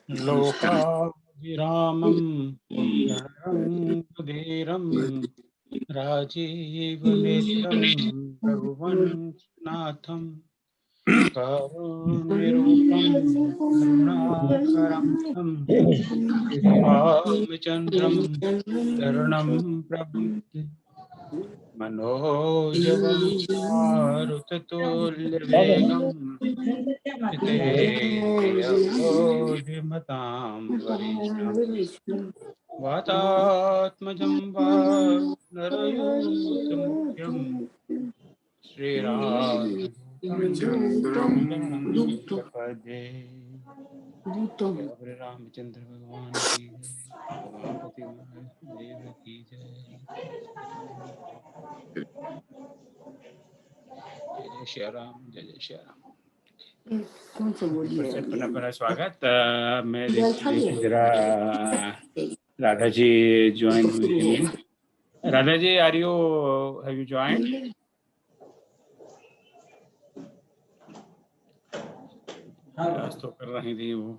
लोकाभिरामं रणरङ्गधीरं राजीवनेत्रं रघुवंशनाथं कारुण्यरूपं करुणाकरं श्रीरामचन्द्रं शरणं प्रपद्ये। मनोजवं मारुततुल्यवेगं जितेन्द्रियं बुद्धिमतां वरिष्ठं वातात्मजं वानरयूथमुख्यं श्रीरामदूतं शरणं प्रपद्ये। श्री रामचंद्र भगवान की जय, उमापति महादेव की जय। जय जय श्री राम, जय जय श्री राम। पुनः स्वागत। मैं देखिए जरा राधा जी ज्वाइन हुई है। Radha ji, are you, have you joined? आज तो कर रही थी वो।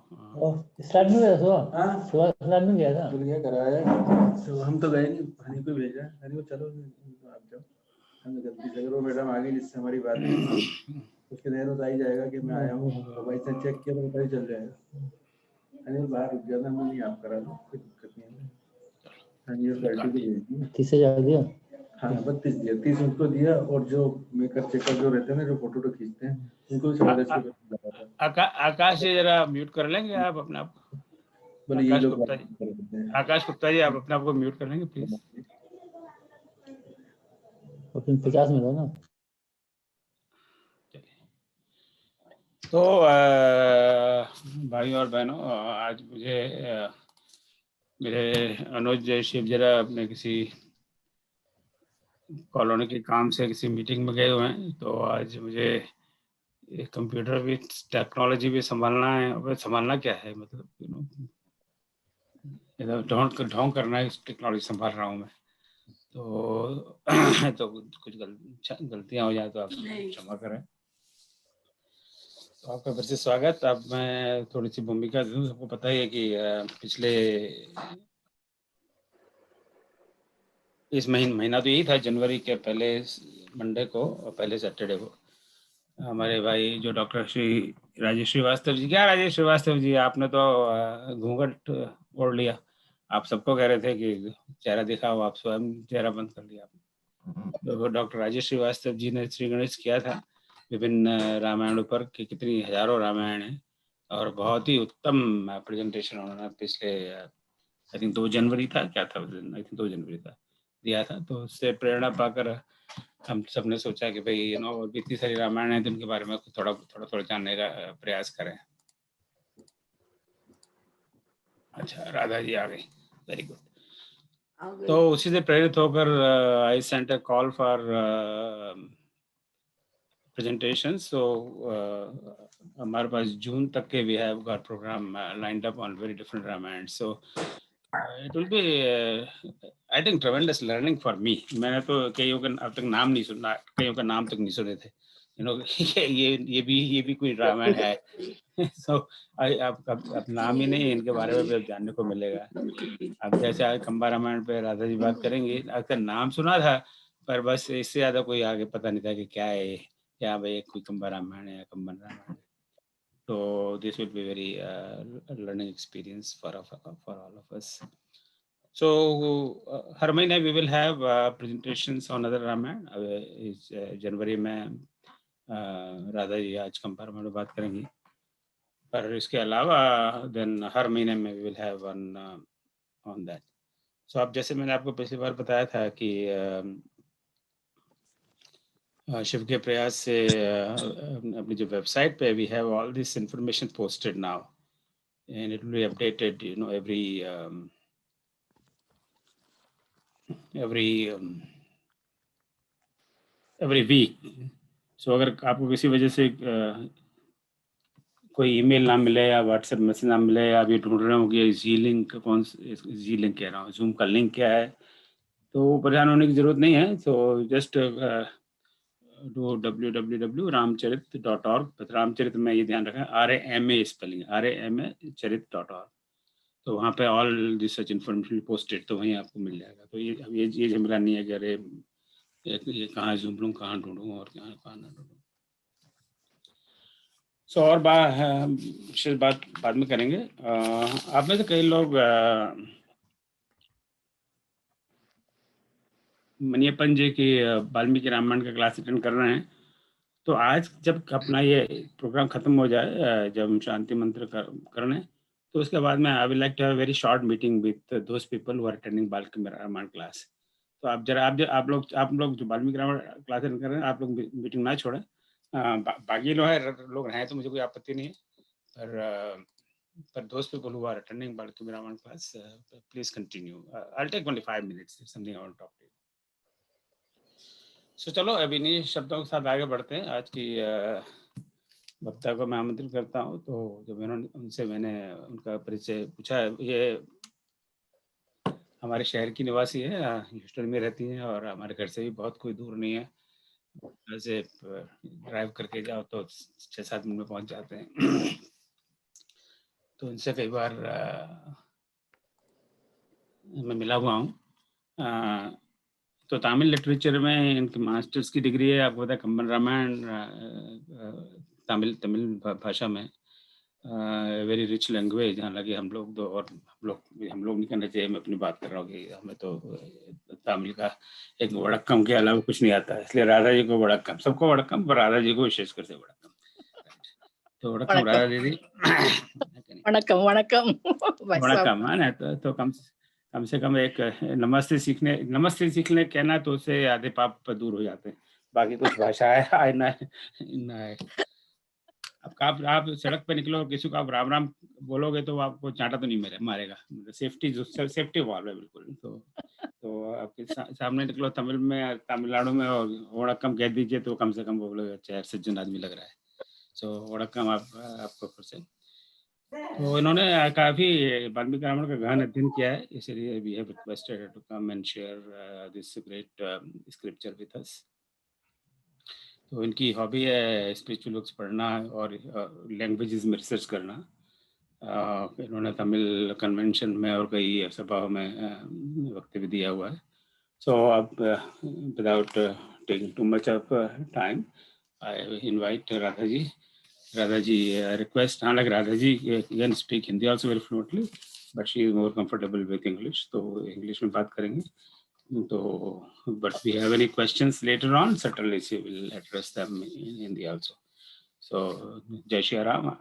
स्टार्ट में गया था। हां, स्टार्ट में गया था। भूल गया कराया। तो हम तो गए नहीं, हनी को भेजा। हनी को चलो आप जाओ। हम गलती से करो, मैडम आ गई जिससे हमारी बात हुई। उसके देर में तो आ ही जाएगा कि मैं आया हूँ, तो भाई से चेक किया तो पता ही चल जाएगा। हनी बाहर रुक गया था, मैं नहीं आप करा दो, कोई दिक्कत नहीं है। हनी को पार्टी को भेज दी। 30,000 दिया। हाँ 32 दिया, 30 उनको दिया और जो मेकअप चेकअप जो रहते हैं ना, जो फोटो खींचते हैं उनको 14 आकाश जी जरा म्यूट कर लेंगे आप अपने आप। आकाश गुप्ता जी, आकाश गुप्ता जी आप अपने आप को म्यूट कर लेंगे प्लीज। फिर 50 में था ना। तो भाई और बहनों, आज मुझे मेरे अनुज शिव जरा अपने किसी कॉलोनी के काम से किसी मीटिंग में गए हुए हैं, तो आज मुझे कंप्यूटर भी, टेक्नोलॉजी भी संभालना है। अब संभालना क्या है, मतलब ढोंग करना है, टेक्नोलॉजी संभाल रहा हूँ मैं। तो कुछ गलतियां हो जाए तो आप क्षमा करें। तो आपका फिर से स्वागत। अब मैं थोड़ी सी भूमिका दूं। सबको पता ही है कि पिछले इस महीना तो यही था, जनवरी के पहले मंडे को और पहले सैटरडे को हमारे भाई जो डॉक्टर श्री राजेश श्रीवास्तव जी, क्या राजेश श्रीवास्तव जी, आपने तो घूंघट ओढ़ लिया। आप सबको कह रहे थे कि चेहरा दिखाओ, आप स्वयं चेहरा बंद कर लिया। तो डॉक्टर राजेश श्रीवास्तव जी ने श्री गणेश किया था विभिन्न रामायणों पर, कि कितनी हजारों रामायण हैं और बहुत ही उत्तम प्रेजेंटेशन उन्होंने पिछले आई थिंक 2 जनवरी था, क्या था उस दिन, आई थिंक 2 जनवरी था, दिया था। तो उससे प्रेरणा पाकर हम सबने सोचा कि भाई और भी इतनी सारी रामायण है, तो उनके बारे में थोड़ा जानने का प्रयास करें। अच्छा, राधा जी आ गई, वेरी गुड। तो उसी से प्रेरित होकर I sent a call for presentation. So हमारे पास जून तक के we have got program lined up on very different Ramayana. So it will be I think tremendous learning for me. मैंने तो कईयों का अब तक नाम नहीं सुना, कईयों का नाम तक नहीं सुने थे, ये भी कोई रामायण है। सो अब नाम ही नहीं, इनके बारे में भी जानने को मिलेगा। अब जैसे आज खंबा रामायण पे राधा जी बात करेंगे, अक्सर नाम सुना था पर बस इससे ज्यादा कोई आगे पता नहीं था कि क्या है, क्या भाई कोई खंबा रामायण है या कंबन रामायण। तो this will be very learning experience for all of us. So हर महीने we will have presentations on other Ramayan. इस जनवरी में राधा जी आज कंपा रामायण में बात करेंगी, पर इसके अलावा देन हर महीने में we will have one on that. So अब जैसे मैंने आपको पिछली बार बताया था कि शिव के प्रयास से अपनी जो वेबसाइट पे we have all this information posted now and it will be updated every week. So अगर आपको किसी वजह से कोई ईमेल ना मिले या व्हाट्सएप मैसेज ना मिले, या आप ये ढूंढ रहे हो कि जी लिंक जी लिंक कह रहा हूँ, जूम का लिंक क्या है, तो परेशान होने की जरूरत नहीं है। तो जस्ट do www.ramcharit.org. रामचरित में ये ध्यान रखें, RAMA स्पेलिंग, RAMA charit.org. तो वहाँ पे all this such information posted, तो वहीं आपको मिल जाएगा. तो ये झमेला नहीं है कि अरे ये कहाँ ढूंढ लूँ, कहाँ ढूंढूँ और कहाँ ना ढूंढूँ. सो और विशेष बात बाद में करेंगे. आप में से कई लोग मनियप्पन जी की वाल्मीकि रामायण का क्लास अटेंड कर रहे हैं. तो आज जब अपना ये प्रोग्राम खत्म हो जाए, जब हम शांति मंत्र कर लें, तो उसके बाद में I will like to have very short meeting with those people who are attending Valmiki Ramayana class. तो आप जरा आप लोग जो वाल्मीकि रामायण क्लास अटेंड कर रहे हैं, आप लोग मीटिंग ना छोड़ें. बाकी लोग हैं तो मुझे कोई आपत्ति नहीं है, पर those people who are attending Balki Raman class, please continue. I'll take only 5 minutes. There's something I want to talk to you. So चलो अभी इन्हीं शब्दों के साथ आगे बढ़ते हैं. आज की वक्ता को मैं आमंत्रित करता हूँ. तो जब मैंने उनका परिचय पूछा, ये हमारे शहर की निवासी है, ह्यूस्टन में रहती हैं और हमारे घर से भी बहुत कोई दूर नहीं है. वैसे ड्राइव करके जाओ तो 6-7 मिनट में पहुँच जाते हैं. तो इनसे कई बार मैं मिला हुआ हूँ. तो तमिल लिटरेचर में इनकी मास्टर्स की डिग्री है. आपको पता है कंबन रामायण तमिल भाषा में वेरी रिच लैंग्वेज. हालांकि हम लोग नहीं करना चाहिए. मैं अपनी बात कर रहा हूँ कि हमें तो तमिल का एक वड़क्कम के अलावा कुछ नहीं आता है. इसलिए राधा जी को वड़क्कम, सबको वड़क्कम, पर राधा जी को विशेषकर से वड़क्कम. तो वड़क्कम राधा दीदी. वणक्कम वणक्कम. वड़क्कम है ना. तो कम से कम एक नमस्ते सीखने कहना, तो उससे आधे पाप दूर हो जाते हैं. बाकी कुछ भाषा है ना. अब आप सड़क पे निकलो, किसी को आप राम राम बोलोगे तो आपको चांटा तो नहीं मारेगा. सेफ्टी वाल है बिल्कुल. तो आपके सामने निकलो तमिलनाडु में और वड़क्कम कह दीजिए तो कम से कम वो बोलोगे अच्छा सज्जन आदमी लग रहा है. सो वड़क्कम आपको फिर से. तो इन्होंने काफी वाल्मीकि रामायण का गहन अध्ययन किया है. इसलिए we have requested to come and share this great scripture with us. तो इनकी हॉबी है स्पिरिचुअल बुक्स पढ़ना और लैंग्वेजेस में रिसर्च करना. इन्होंने तमिल कन्वेंशन में और कई सभाओं में वक्तव्य दिया हुआ है. सो अब without taking too much of time, I invite Radha ji, request. हाँ, like Radha ji can speak Hindi also very fluently, but she is more comfortable with English. तो English में बात करेंगे. तो but if we have any questions later on, certainly she will address them in Hindi also. So Jai Shri Ram.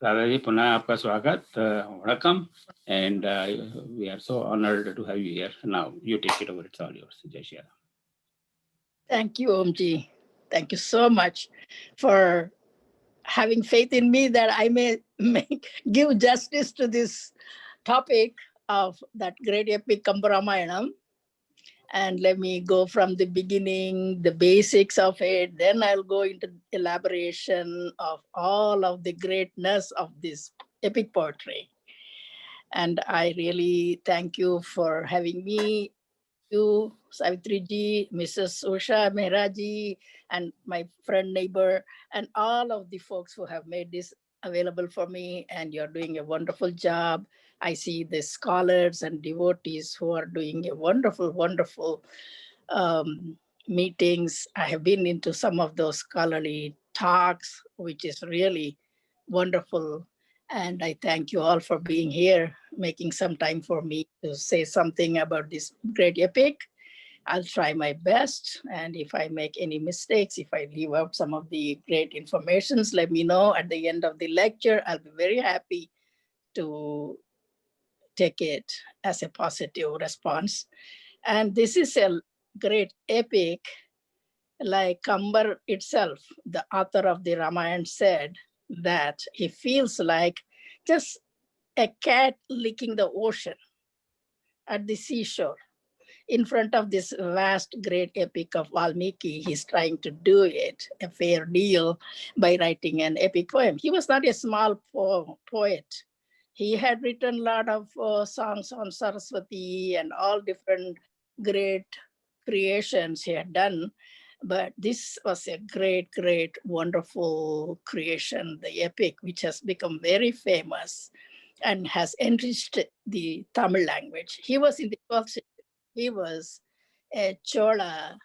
Radha ji, पुनः आपका स्वागत. वणक्कम. And we are so honored to have you here. Now you take it over. It's all yours. Jai Shri Ram. Thank you, Omji. Thank you so much for having faith in me that I may give justice to this topic of that great epic Kamba Ramayanam. And let me go from the beginning, the basics of it. Then I'll go into elaboration of all of the greatness of this epic poetry. And I really thank you for having me, you, Savitri ji, Mrs. Usha Mehraji, and my friend, neighbor, and all of the folks who have made this available for me. And you're doing a wonderful job. I see the scholars and devotees who are doing a wonderful, wonderful meetings. I have been into some of those scholarly talks, which is really wonderful. And I thank you all for being here, making some time for me to say something about this great epic. I'll try my best. And if I make any mistakes, if I leave out some of the great informations, let me know at the end of the lecture. I'll be very happy to take it as a positive response. And this is a great epic. Like Kamba itself, the author of the Ramayana, said that he feels like just a cat licking the ocean at the seashore. In front of this vast, great epic of Valmiki, he's trying to do it a fair deal by writing an epic poem. He was not a small poet. He had written a lot of songs on Saraswati and all different great creations he had done. But this was a great, great, wonderful creation, the epic, which has become very famous and has enriched the Tamil language. He was in the 12th century. He was a Chola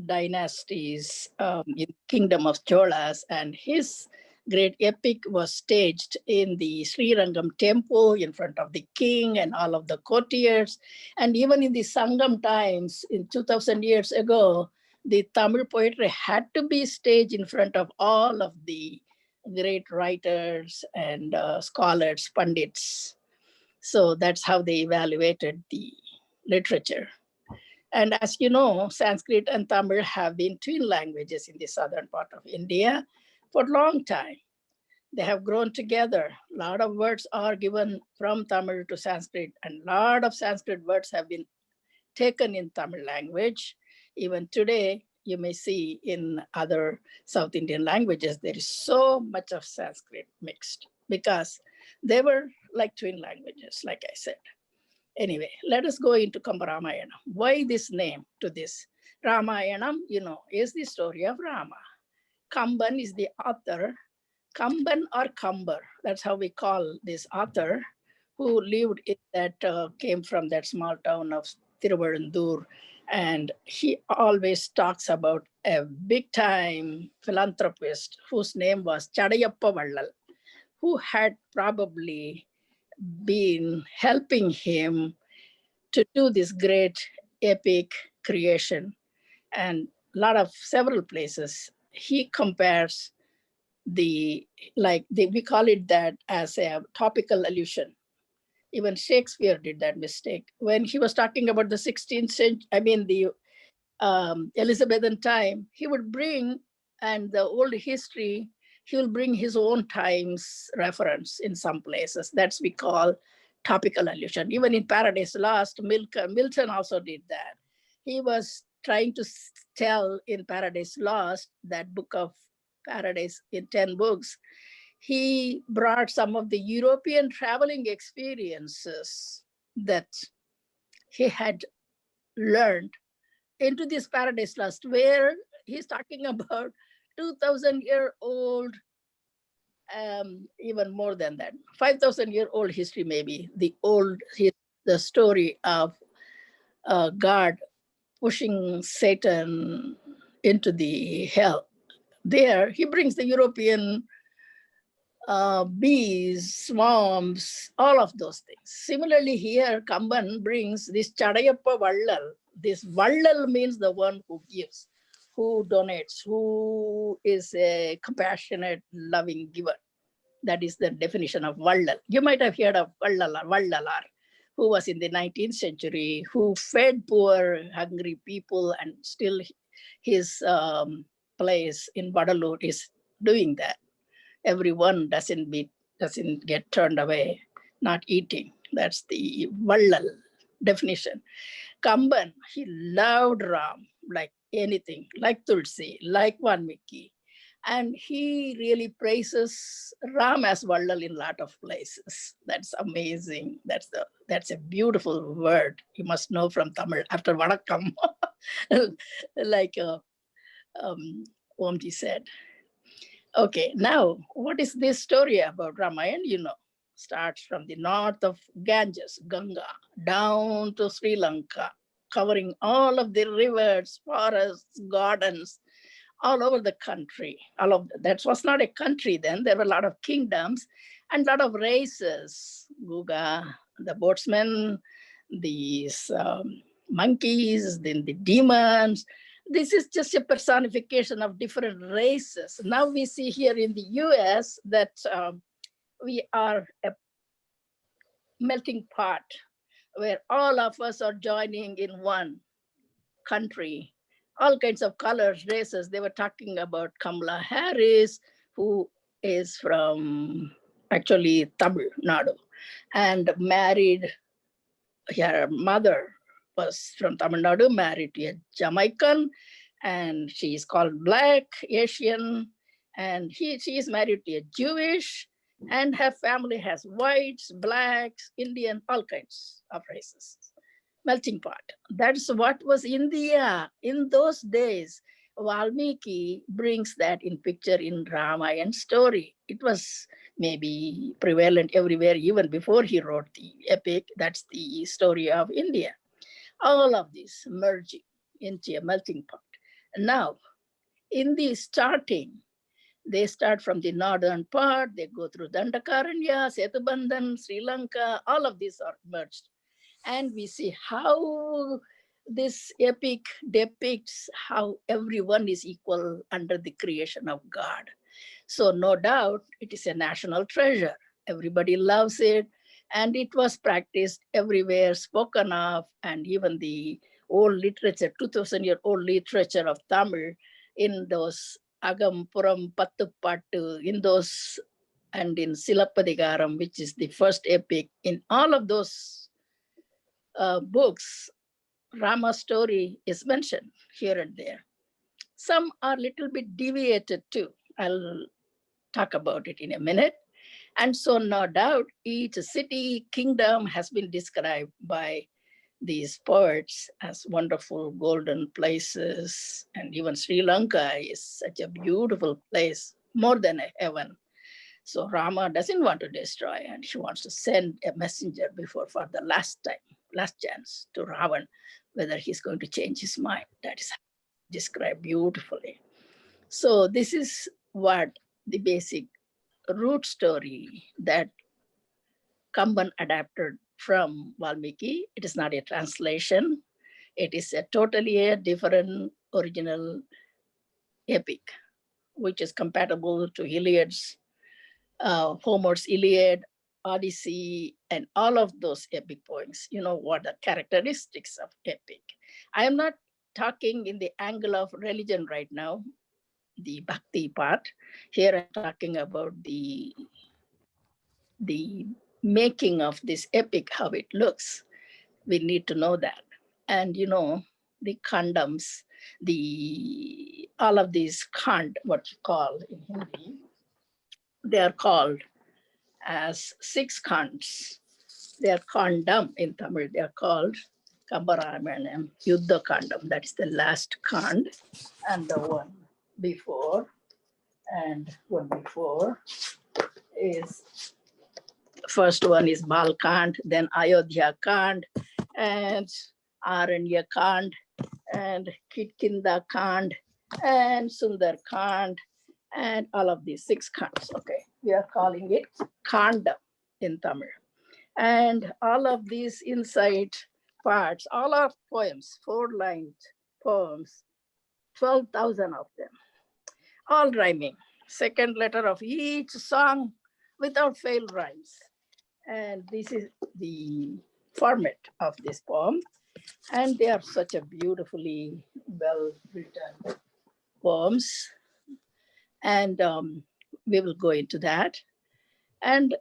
dynasties in kingdom of Cholas, and his great epic was staged in the Sri Rangam temple in front of the king and all of the courtiers. And even in the Sangam times, in 2000 years ago, the Tamil poetry had to be staged in front of all of the great writers and scholars, pandits. So that's how they evaluated the literature. And as you know, Sanskrit and Tamil have been twin languages in the southern part of India for a long time. They have grown together. A lot of words are given from Tamil to Sanskrit, and a lot of Sanskrit words have been taken in Tamil language. Even today, you may see in other South Indian languages, there is so much of Sanskrit mixed because they were like twin languages, like I said. Anyway, let us go into Kamba Ramayanam. Why this name to this? Ramayanam, you know, is the story of Rama. Kamban is the author. Kamban or Kambar, that's how we call this author who lived in that, came from that small town of Tiruvarandur. And he always talks about a big time philanthropist whose name was Chadayappa Vallal, who had probably been helping him to do this great epic creation. And a lot of several places he compares we call it that as a topical allusion. Even Shakespeare did that mistake when he was talking about the 16th century, the Elizabethan time. He would bring, and the old history, he will bring his own times reference in some places. That's we call topical allusion. Even in Paradise Lost, Milton also did that. He was trying to tell in Paradise Lost, that book of Paradise in 10 books, he brought some of the European traveling experiences that he had learned into this Paradise Lost, where he's talking about 2,000-year-old, even more than that, 5,000-year-old history, maybe the story of God pushing Satan into the hell. There, he brings the European bees, swarms, all of those things. Similarly, here Kamban brings this Chadayappa Vallal. This Vallal means the one who gives, who donates, who is a compassionate, loving giver. That is the definition of Vallal. You might have heard of Vallalar, who was in the 19th century, who fed poor, hungry people, and still his place in Vadalur is doing that. Everyone doesn't get turned away, not eating. That's the Vallal definition. Kamban, he loved Ram like anything, like Tulsi, like Valmiki. And he really praises Ram as Vallal in a lot of places. That's amazing. That's a beautiful word. You must know from Tamil after Vanakkam, like Omji said. Okay, now what is this story about Ramayana? You know, starts from the north of Ganges, Ganga, down to Sri Lanka, covering all of the rivers, forests, gardens, all over the country. That was not a country then. There were a lot of kingdoms and a lot of races. Guga, the boatsmen, these monkeys, then the demons. This is just a personification of different races. Now we see here in the US that we are a melting pot where all of us are joining in one country, all kinds of colors, races. They were talking about Kamala Harris, who is from actually Tamil Nadu, and married, her mother was from Tamil Nadu, married to a Jamaican, and she is called Black, Asian, and she is married to a Jewish, and her family has whites, blacks, Indian, all kinds of races. melting pot. That's what was India in those days. Valmiki brings that in picture in Ramayana story. It was maybe prevalent everywhere even before he wrote the epic. That's the story of India. All of this merging into a melting pot. Now, in the starting, they start from the northern part, they go through Dandakaranya, Setubandhan, Sri Lanka, all of these are merged. And we see how this epic depicts how everyone is equal under the creation of God. So no doubt it is a national treasure. Everybody loves it. And it was practiced everywhere, spoken of, and even the old literature, 2000-year-old literature of Tamil in those Agam, Puram, Pattupattu, in those, and in Silappadigaram, which is the first epic, in all of those books, Rama's story is mentioned here and there. Some are a little bit deviated too. I'll talk about it in a minute. And so no doubt each city, kingdom has been described by these poets as wonderful golden places. And even Sri Lanka is such a beautiful place, more than a heaven. So Rama doesn't want to destroy, and he wants to send a messenger before for the last time, last chance to Ravan, whether he's going to change his mind. That is described beautifully. So this is what the basic root story that Kamban adapted from Valmiki. It is not a translation. It is a totally a different original epic, which is compatible to Iliad's, Homer's Iliad, Odyssey, and all of those epic poems. You know what the characteristics of epic. I am not talking in the angle of religion right now, the bhakti part. Here I'm talking about the making of this epic, how it looks. We need to know that. And you know, the kandams, all of these khand, what you call in Hindi, they are called as 6 khands. They are kandam in Tamil. They are called Kamba, Ramayanam, Yuddha Kandam. That is the last khand, and the one before, and one before is, first one is Balkand, then Ayodhya Kand, and Aranya Kand, and Kitkinda Kand, and Sundar Kand, and all of these 6 Kands. Okay, we are calling it Kanda in Tamil. And all of these inside parts, all are poems, 4-line poems, 12,000 of them, all rhyming. Second letter of each song without fail rhymes. And this is the format of this poem. And they are such a beautifully well written poems. And we will go into that. And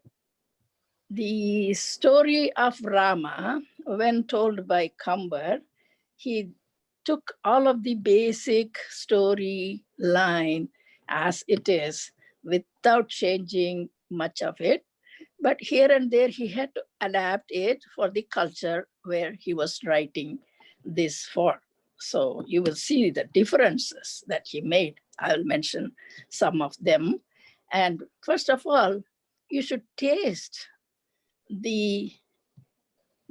the story of Rama, when told by Kamba, he took all of the basic story line as it is without changing much of it. But here and there, he had to adapt it for the culture where he was writing this for. So you will see the differences that he made. I'll mention some of them. And first of all, you should taste the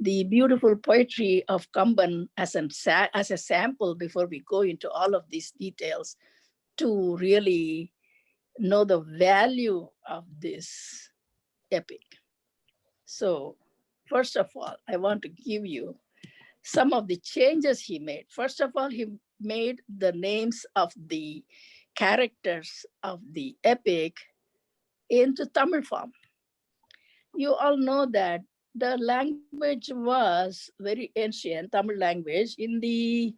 beautiful poetry of Kamban as a sample before we go into all of these details to really know the value of this epic. So first of all, I want to give you some of the changes he made. First of all, he made the names of the characters of the epic into Tamil form. You all know that the language was very ancient, Tamil language, in the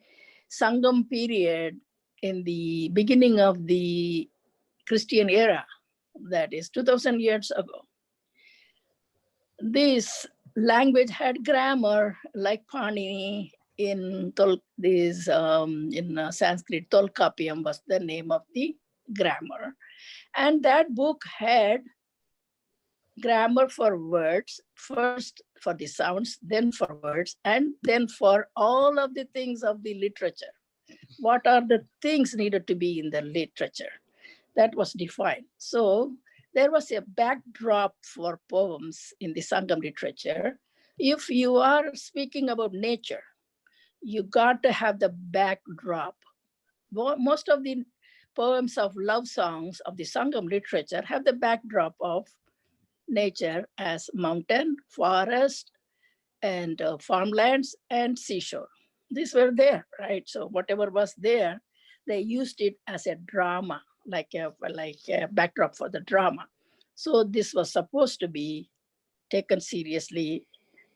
Sangam period, in the beginning of the Christian era, that is 2000 years ago. This language had grammar like Panini in Sanskrit. Tolkappiyam was the name of the grammar. And that book had grammar for words, first for the sounds, then for words, and then for all of the things of the literature. What are the things needed to be in the literature? That was defined. So there was a backdrop for poems in the Sangam literature. If you are speaking about nature, you got to have the backdrop. Most of the poems of love songs of the Sangam literature have the backdrop of nature as mountain, forest, and farmlands and seashore. These were there, right? So whatever was there, they used it as a drama, like a backdrop for the drama. So this was supposed to be taken seriously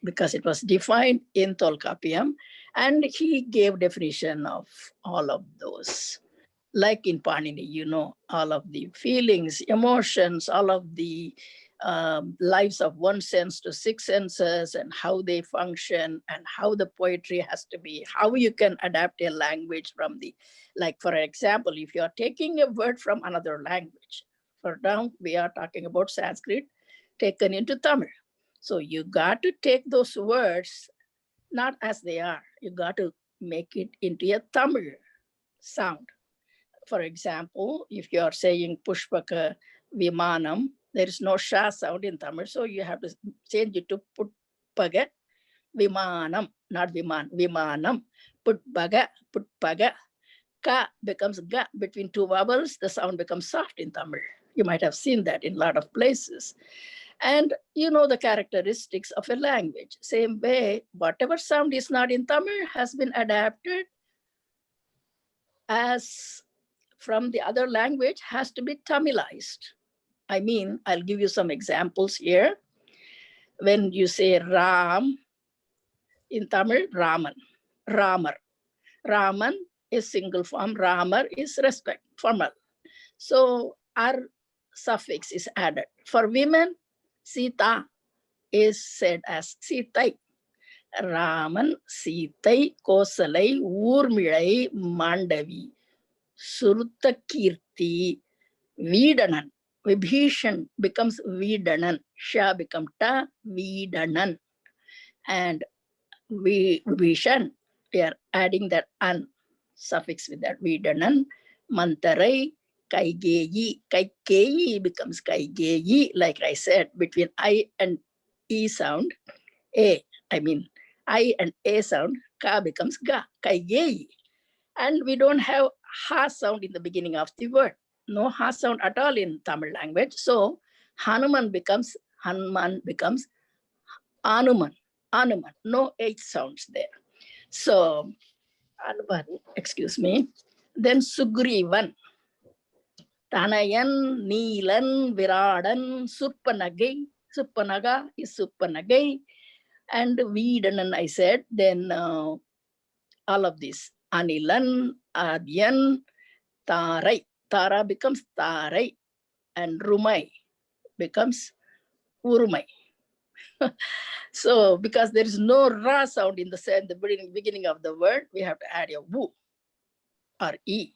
because it was defined in Tolkappiyam, and he gave definition of all of those. Like in Panini, all of the feelings, emotions, all of the lives of one sense to six senses and how they function and how the poetry has to be, how you can adapt a language from like for example, if you are taking a word from another language, for now we are talking about Sanskrit taken into Tamil. So you got to take those words not as they are, you got to make it into a Tamil sound. For example, if you are saying Pushpaka Vimanam, there is no Sha sound in Tamil, so you have to change it to Putpaga Vimanam, not Vimanam. Putpaga. Ka becomes Ga. Between two vowels, the sound becomes soft in Tamil. You might have seen that in a lot of places. And you know the characteristics of a language. Same way, whatever sound is not in Tamil has been adapted as from the other language, has to be Tamilized. I mean, I'll give you some examples here. When you say Ram, in Tamil, Raman, Ramar. Raman is single form, Ramar is respect, formal. So our suffix is added. For women, Sita is said as Sitai. Raman, Sitai, Kosalai, Urmilai, Mandavi, Surutakirti, Vedanan. Vibhishan becomes Vedanan. Sha becomes Ta, Vedanan. And Vibhishan, we are adding that an suffix with that. Vedanan. Mantarai, Kaigeyi. Kaikeyi becomes Kaigeyi. Like I said, between I and E sound, I and A sound, Ka becomes Ga. Kaigeyi. And we don't have Ha sound in the beginning of the word. No Ha sound at all in Tamil language. So Hanuman becomes Anuman. Anuman. No H sounds there. So Anuman, excuse me. Then Sugrivan. Tanayan, Neelan, Viradan, Surpanagai. Surpanaga is Surpanagai. And Vedanan, I said. Then all of this. Anilan, Adyan, Tarai. Tara becomes Tarai. And Rumai becomes Urumai. So because there is no Ra sound in the beginning of the word, we have to add a Wu or E,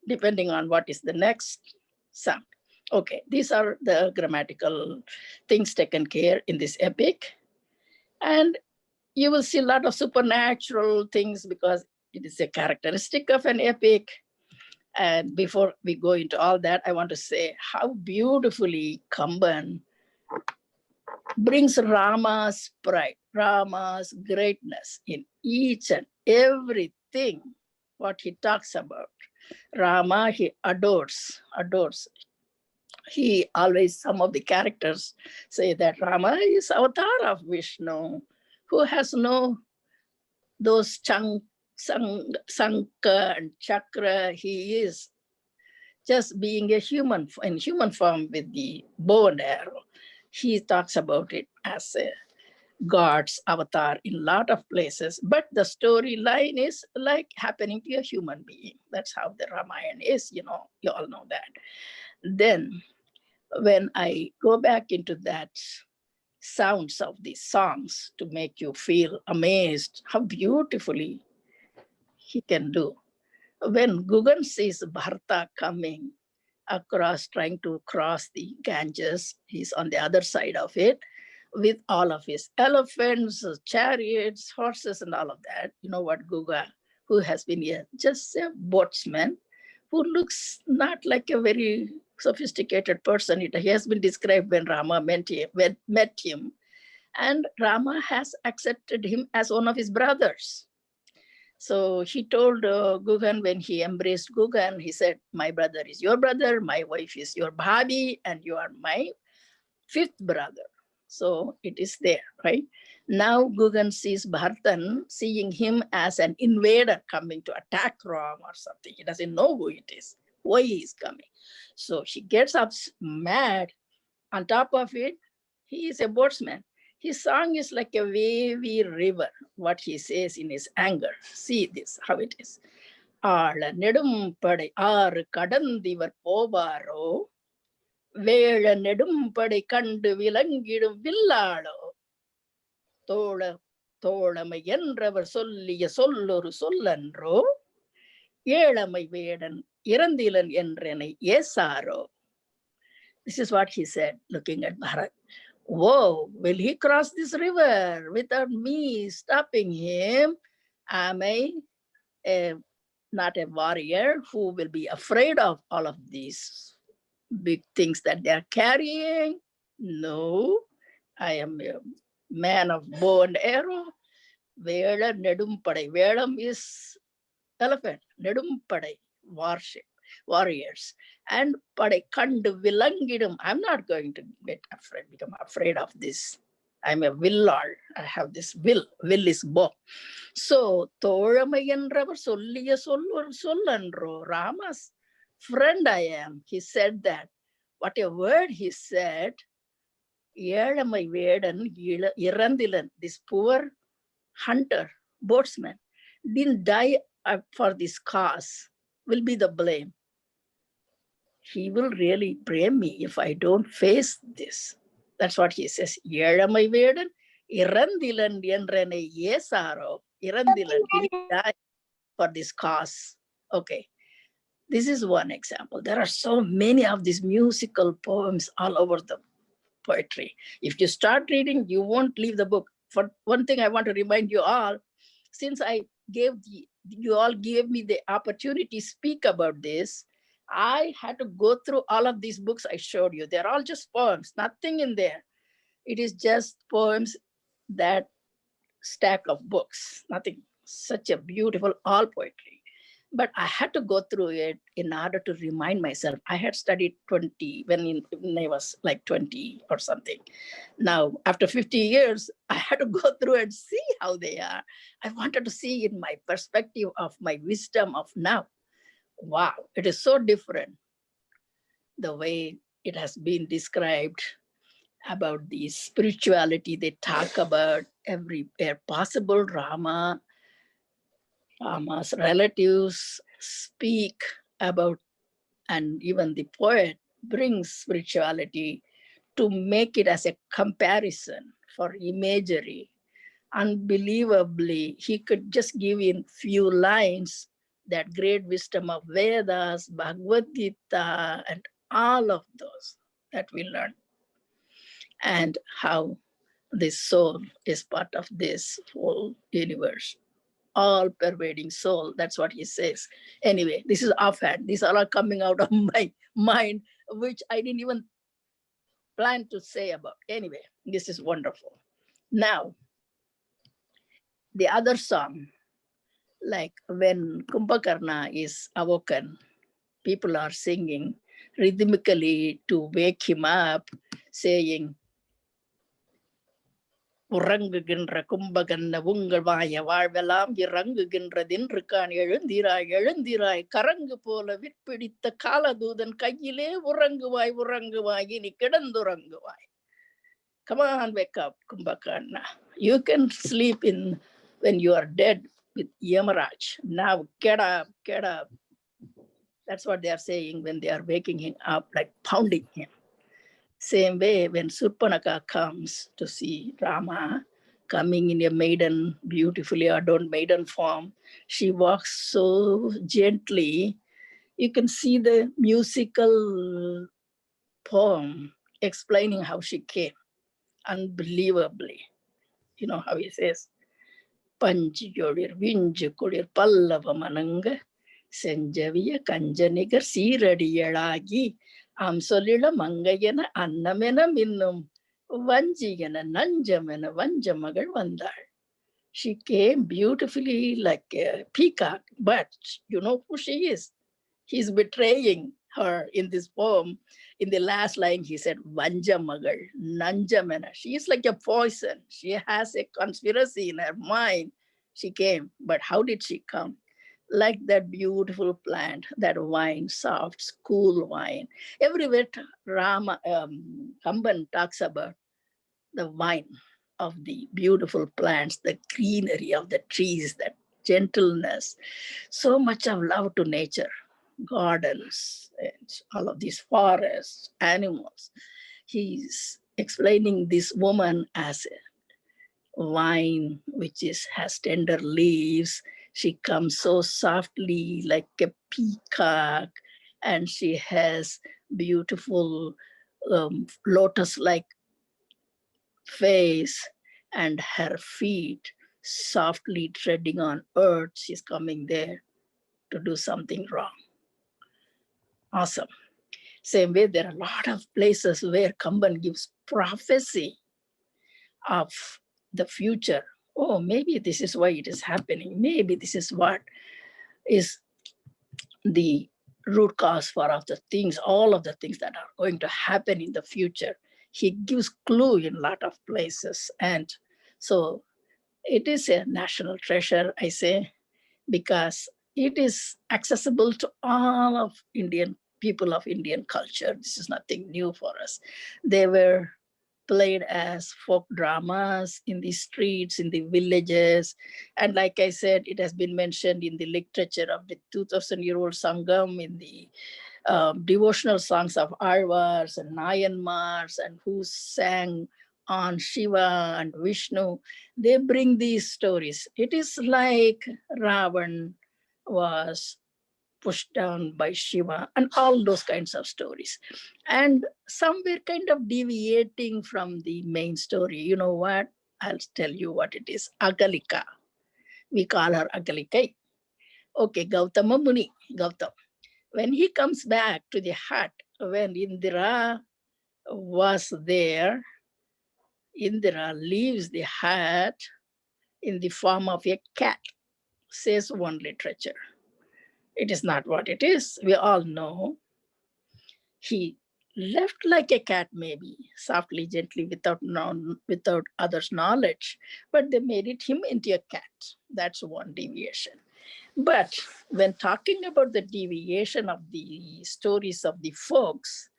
depending on what is the next sound. Okay, these are the grammatical things taken care in this epic. And you will see a lot of supernatural things because it is a characteristic of an epic. And before we go into all that, I want to say how beautifully Kamba brings Rama's pride, Rama's greatness in each and everything what he talks about. Rama, he adores. He always, some of the characters say that Rama is avatar of Vishnu, who has no those Sanka and Chakra. He is just being a human in human form with the bow and arrow. He talks about it as a God's avatar in a lot of places, but the storyline is like happening to a human being. That's how the Ramayana is, you all know that. Then when I go back into that sounds of these songs to make you feel amazed how beautifully he can do. When Gugan sees Bharata coming across, trying to cross the Ganges. He's on the other side of it with all of his elephants, chariots, horses, and all of that. You know what, Guga, who has been here, just a boatsman who looks not like a very sophisticated person. He has been described when Rama met him. And Rama has accepted him as one of his brothers. So he told Gugan when he embraced Gugan, he said, my brother is your brother, my wife is your bhabi, and you are my fifth brother. So it is there, right? Now Gugan sees Bharatan, seeing him as an invader coming to attack Ram or something. He doesn't know who it is, why he is coming. So she gets up mad. On top of it, he is a boatsman. His song is like a wavy river, what he says in his anger. See this, how it is. ஆழ நெடும் படை ஆறு கடந்திவர் போவாரோ வேழ நெடும் படை கண்டு விலங்கிடும் வில்லாளோ தோழ தோழமை என்றவர் சொல்லிய சொல்லொரு சொல்லன்றோ ஏழமை வேடன் இறந்திலன் என்றனை ஏசாரோ. This is what he said, looking at Bharat. Whoa, will he cross this river without me stopping him? Am I not a warrior who will be afraid of all of these big things that they are carrying? No, I am a man of bow and arrow. Vela Nedum Padai. Velam is elephant. Nedum Padai, warship, warriors. And Padai Kandu Vilangidum. I'm not going to become afraid of this. I'm a willard. I have this will. Will is bow. So Tholamayanravar Solliya Sollandro, Rama's friend I am. He said that. What a word he said. Yelamai Vedan Irandilan, this poor hunter, boatsman, didn't die for this cause, will be the blame. He will really blame me if I don't face this. That's what he says. Yelamai Vedan Irandilan Yenrene Yesaro. Irandilan, he didn't die for this cause. Okay. This is one example. There are so many of these musical poems all over the poetry. If you start reading, you won't leave the book. For one thing, I want to remind you all, since you all gave me the opportunity to speak about this, I had to go through all of these books I showed you. They're all just poems, nothing in there. It is just poems, that stack of books, nothing. Such a beautiful, all poetry. But I had to go through it in order to remind myself. I had studied 20 when I was like 20 or something. Now, after 50 years, I had to go through and see how they are. I wanted to see in my perspective of my wisdom of now. Wow, it is so different the way it has been described about the spirituality. They talk about everywhere possible. Rama's relatives speak about, and even the poet brings spirituality to make it as a comparison for imagery. Unbelievably, he could just give in few lines that great wisdom of Vedas, Bhagavad Gita, and all of those that we learn, and how the soul is part of this whole universe. All pervading soul. That's what he says. Anyway, this is offhand. These are all coming out of my mind, which I didn't even plan to say about. Anyway, this is wonderful. Now, the other song, like when Kumbhakarna is awoken, people are singing rhythmically to wake him up, saying, உறங்குகின்ற கும்பகன்ன உங்கள் வாய வாழ்வெல்லாம் இறங்குகின்றதென்றுக்கான் எழுந்திராய் எழுந்திராய் கரங்கு போல விற்பிடித்த காலதூதன் கையிலே உறங்குவாய் உறங்குவாய் இனி கிடந்துறங்குவாய். Come on, wake up, Kumbhakarna. You can sleep in when you are dead with Yamaraj. Now get up, get up. That's what they are saying when they are waking him up, like pounding him. Same way, when Surpanaka comes to see Rama, coming in a maiden, beautifully adorned maiden form, she walks so gently You can see the musical poem explaining how she came, unbelievably. You know how he says, Panjiyodir Vinjukudir Pallava Mananga, Senjaviya Kanjanigar Siradialagi, Amsolila Mangayana Annamena Minnum, Vanjigana Nanjamena Vanjamagar Vandar. She came beautifully like a peacock, but you know who she is? He's betraying her in this poem. In the last line, he said, Vanja Magal, Nanjamena. She is like a poison. She has a conspiracy in her mind. She came, but how did she come? Like that beautiful plant, that wine, soft, cool wine. Everywhere Kamban talks about the wine of the beautiful plants, the greenery of the trees, that gentleness, so much of love to nature, gardens, and all of these forests, animals. He's explaining this woman as a vine which has tender leaves. She comes so softly like a peacock, and she has beautiful lotus-like face, and her feet softly treading on earth. She's coming there to do something wrong. Awesome. Same way, there are a lot of places where Kamban gives prophecy of the future. Oh, maybe this is why it is happening. Maybe this is what is the root cause for all of the things that are going to happen in the future. He gives clue in a lot of places. And so it is a national treasure, I say, because it is accessible to all of Indian people of Indian culture. This is nothing new for us. They were played as folk dramas in the streets, in the villages. And like I said, it has been mentioned in the literature of the 2,000-year-old Sangam, in the devotional songs of Arvars and Nayanmars, and who sang on Shiva and Vishnu. They bring these stories. It is like Ravan was pushed down by Shiva and all those kinds of stories. And some were kind of deviating from the main story. You know what? I'll tell you what it is. Agalika. We call her Agalikai. Okay, Gautama Muni, Gautam. When he comes back to the hut, when Indira was there, Indira leaves the hut in the form of a cat, says one literature. It is not what it is. We all know. He left like a cat, maybe, softly, gently, without others' knowledge, but they made him into a cat. That's one deviation. But when talking about the deviation of the stories of the folks,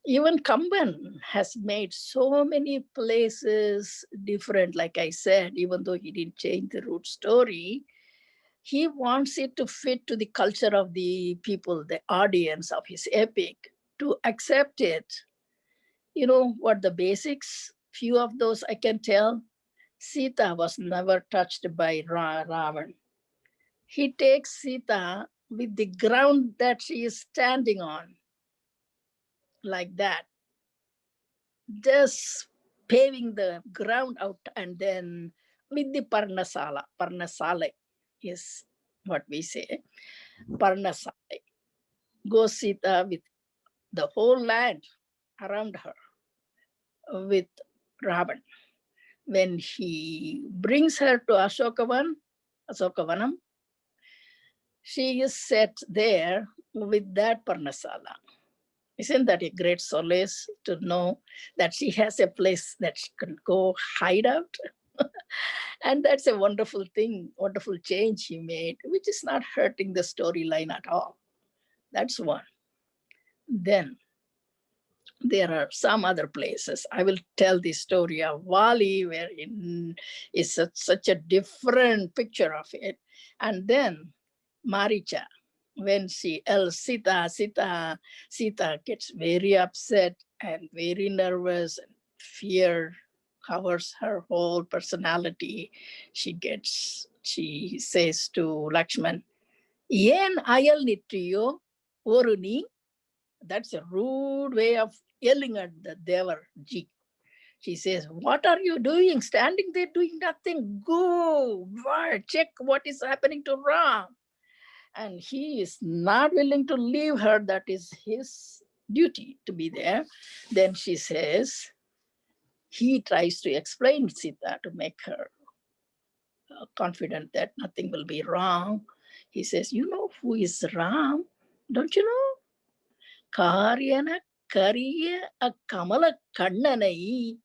even Kamban has made so many places different, like I said, even though he didn't change the root story, he wants it to fit to the culture of the people, the audience of his epic, to accept it. You know what the basics? Few of those I can tell. Sita was never touched by Ravan. He takes Sita with the ground that she is standing on, like that, just paving the ground out, and then with the Parnasale is what we say, Parnasale. Goes Sita with the whole land around her with Ravan. When he brings her to Ashokavanam, she is set there with that Parnasala. Isn't that a great solace to know that she has a place that she can go hide out? And that's a wonderful thing, wonderful change he made, which is not hurting the storyline at all. That's one. Then there are some other places. I will tell the story of Wali, where it is such a different picture of it. And then Maricha, when she yells, Sita, Sita, Sita gets very upset and very nervous, and fear covers her whole personality. She says to Lakshman, Yen ayal nittiyo oruni. That's a rude way of yelling at the Devar Ji. She says, what are you doing? Standing there doing nothing. Go, check what is happening to Ram. And he is not willing to leave her. That is his duty to be there. Then she says, he tries to explain Sita to make her confident that nothing will be wrong. He says, you know who is Ram? Don't you know? Karyana Kariya a Kamala Kannanai.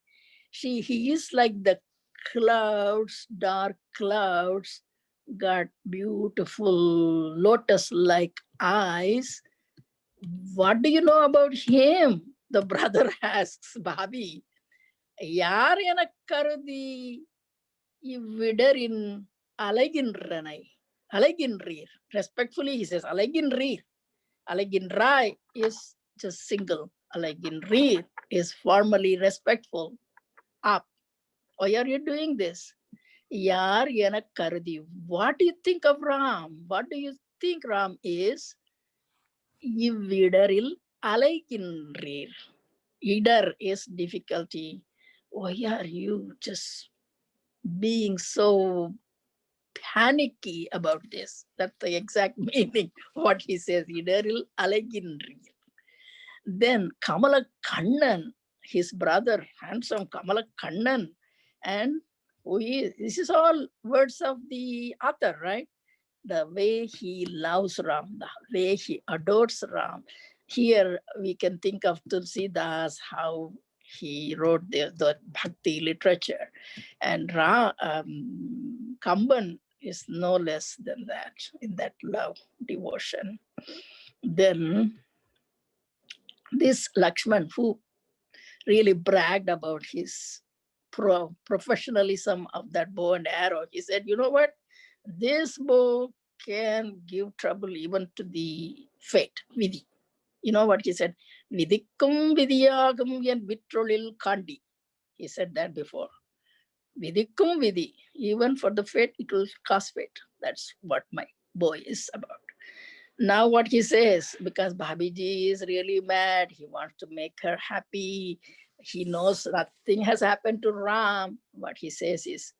He is like the clouds, dark clouds, got beautiful lotus-like eyes. What do you know about him? The brother asks Bhabi. Yaryana Karudi Vidarin Alaginranai. Alaginrir. Respectfully, he says Alaginrir. Alaginrai is just single. Alaginrir is formally respectful. Up. Why are you doing this? Yar yana kardi. What do you think of Ram? What do you think Ram is? Ividaril alaikinrir. Idar is difficulty. Why are you just being so panicky about this? That's the exact meaning what he says. Idaril alaikinrir. Then Kamala Kannan, his brother, handsome Kamala Kannan, and this is all words of the author, right? The way he loves Ram, the way he adores Ram. Here we can think of Tulsidas, how he wrote the bhakti literature. And Kamban is no less than that, in that love, devotion. Then this Lakshman, who really bragged about his professionalism of that bow and arrow. He said, you know what? This bow can give trouble even to the fate, Vidhi. You know what he said? Vidikkum vidiyagam yan vitrolil kandi. He said that before. Vidikkum vidhi. Even for the fate, it will cause fate. That's what my bow is about. Now what he says, because Bhabiji is really mad, he wants to make her happy. He knows nothing has happened to Ram. What he says is,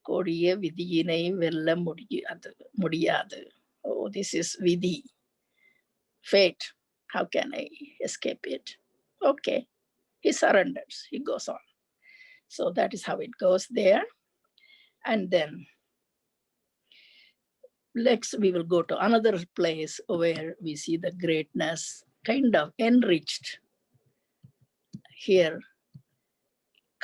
Kodiya vidiyinai vella mudiyadu. Oh, this is vidhi, fate. How can I escape it? Okay, he surrenders, he goes on. So that is how it goes there. And then next we will go to another place where we see the greatness kind of enriched. Here,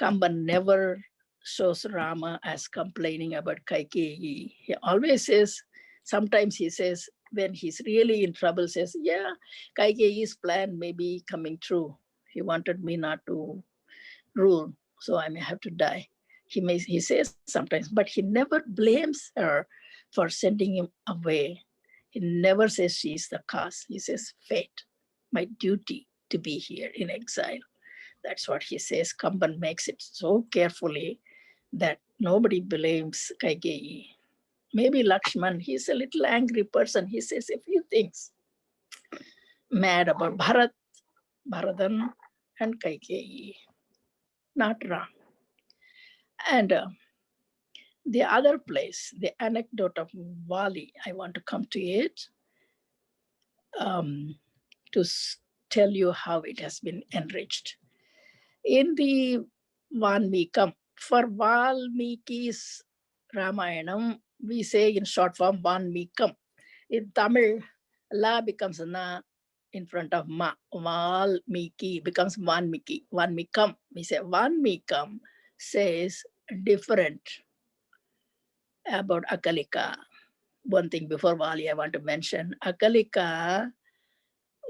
Kamba never shows Rama as complaining about Kaikeyi. He always says, sometimes he says, when he's really in trouble, says, yeah, Kaikeyi's plan may be coming true. He wanted me not to rule, so I may have to die. He says sometimes, but he never blames her for sending him away. He never says she's the cause. He says, fate, my duty to be here in exile. That's what he says. Kamban makes it so carefully that nobody blames Kaikeyi. Maybe Lakshman, he's a little angry person. He says a few things. Mad about Bharadan and Kaikeyi. Not wrong. And the other place, the anecdote of Vali, I want to come to it to tell you how it has been enriched. In the Valmikam, for Valmiki's Ramayanam, we say in short form Valmikam. In Tamil, La becomes Na in front of Ma. Valmiki becomes Valmiki. Valmikam. We say Valmikam says different about Akalika. One thing before Vali I want to mention, Akalika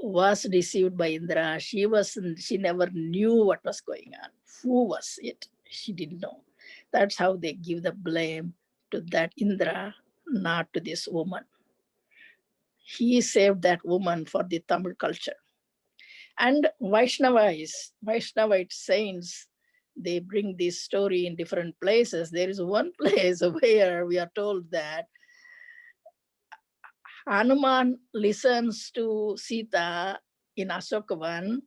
was deceived by Indra. She never knew what was going on. Who was it? She didn't know. That's how they give the blame to that Indra, not to this woman. He saved that woman for the Tamil culture. And Vaishnavite saints, they bring this story in different places. There is one place where we are told that Hanuman listens to Sita in Ashokavan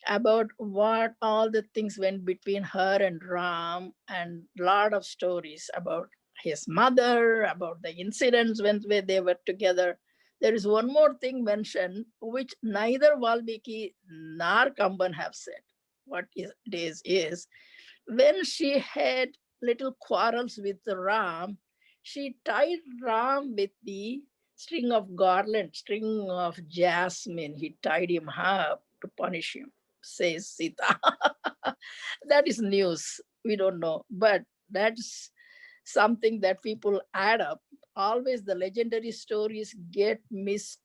about what all the things went between her and Ram, and lot of stories about his mother, about the incidents when they were together. There is one more thing mentioned which neither Valmiki nor Kamban have said. What it is when she had little quarrels with Ram, she tied Ram with the string of garland, string of jasmine. He tied him up to punish him, says Sita. That is news. We don't know. But that's something that people add up. Always the legendary stories get mixed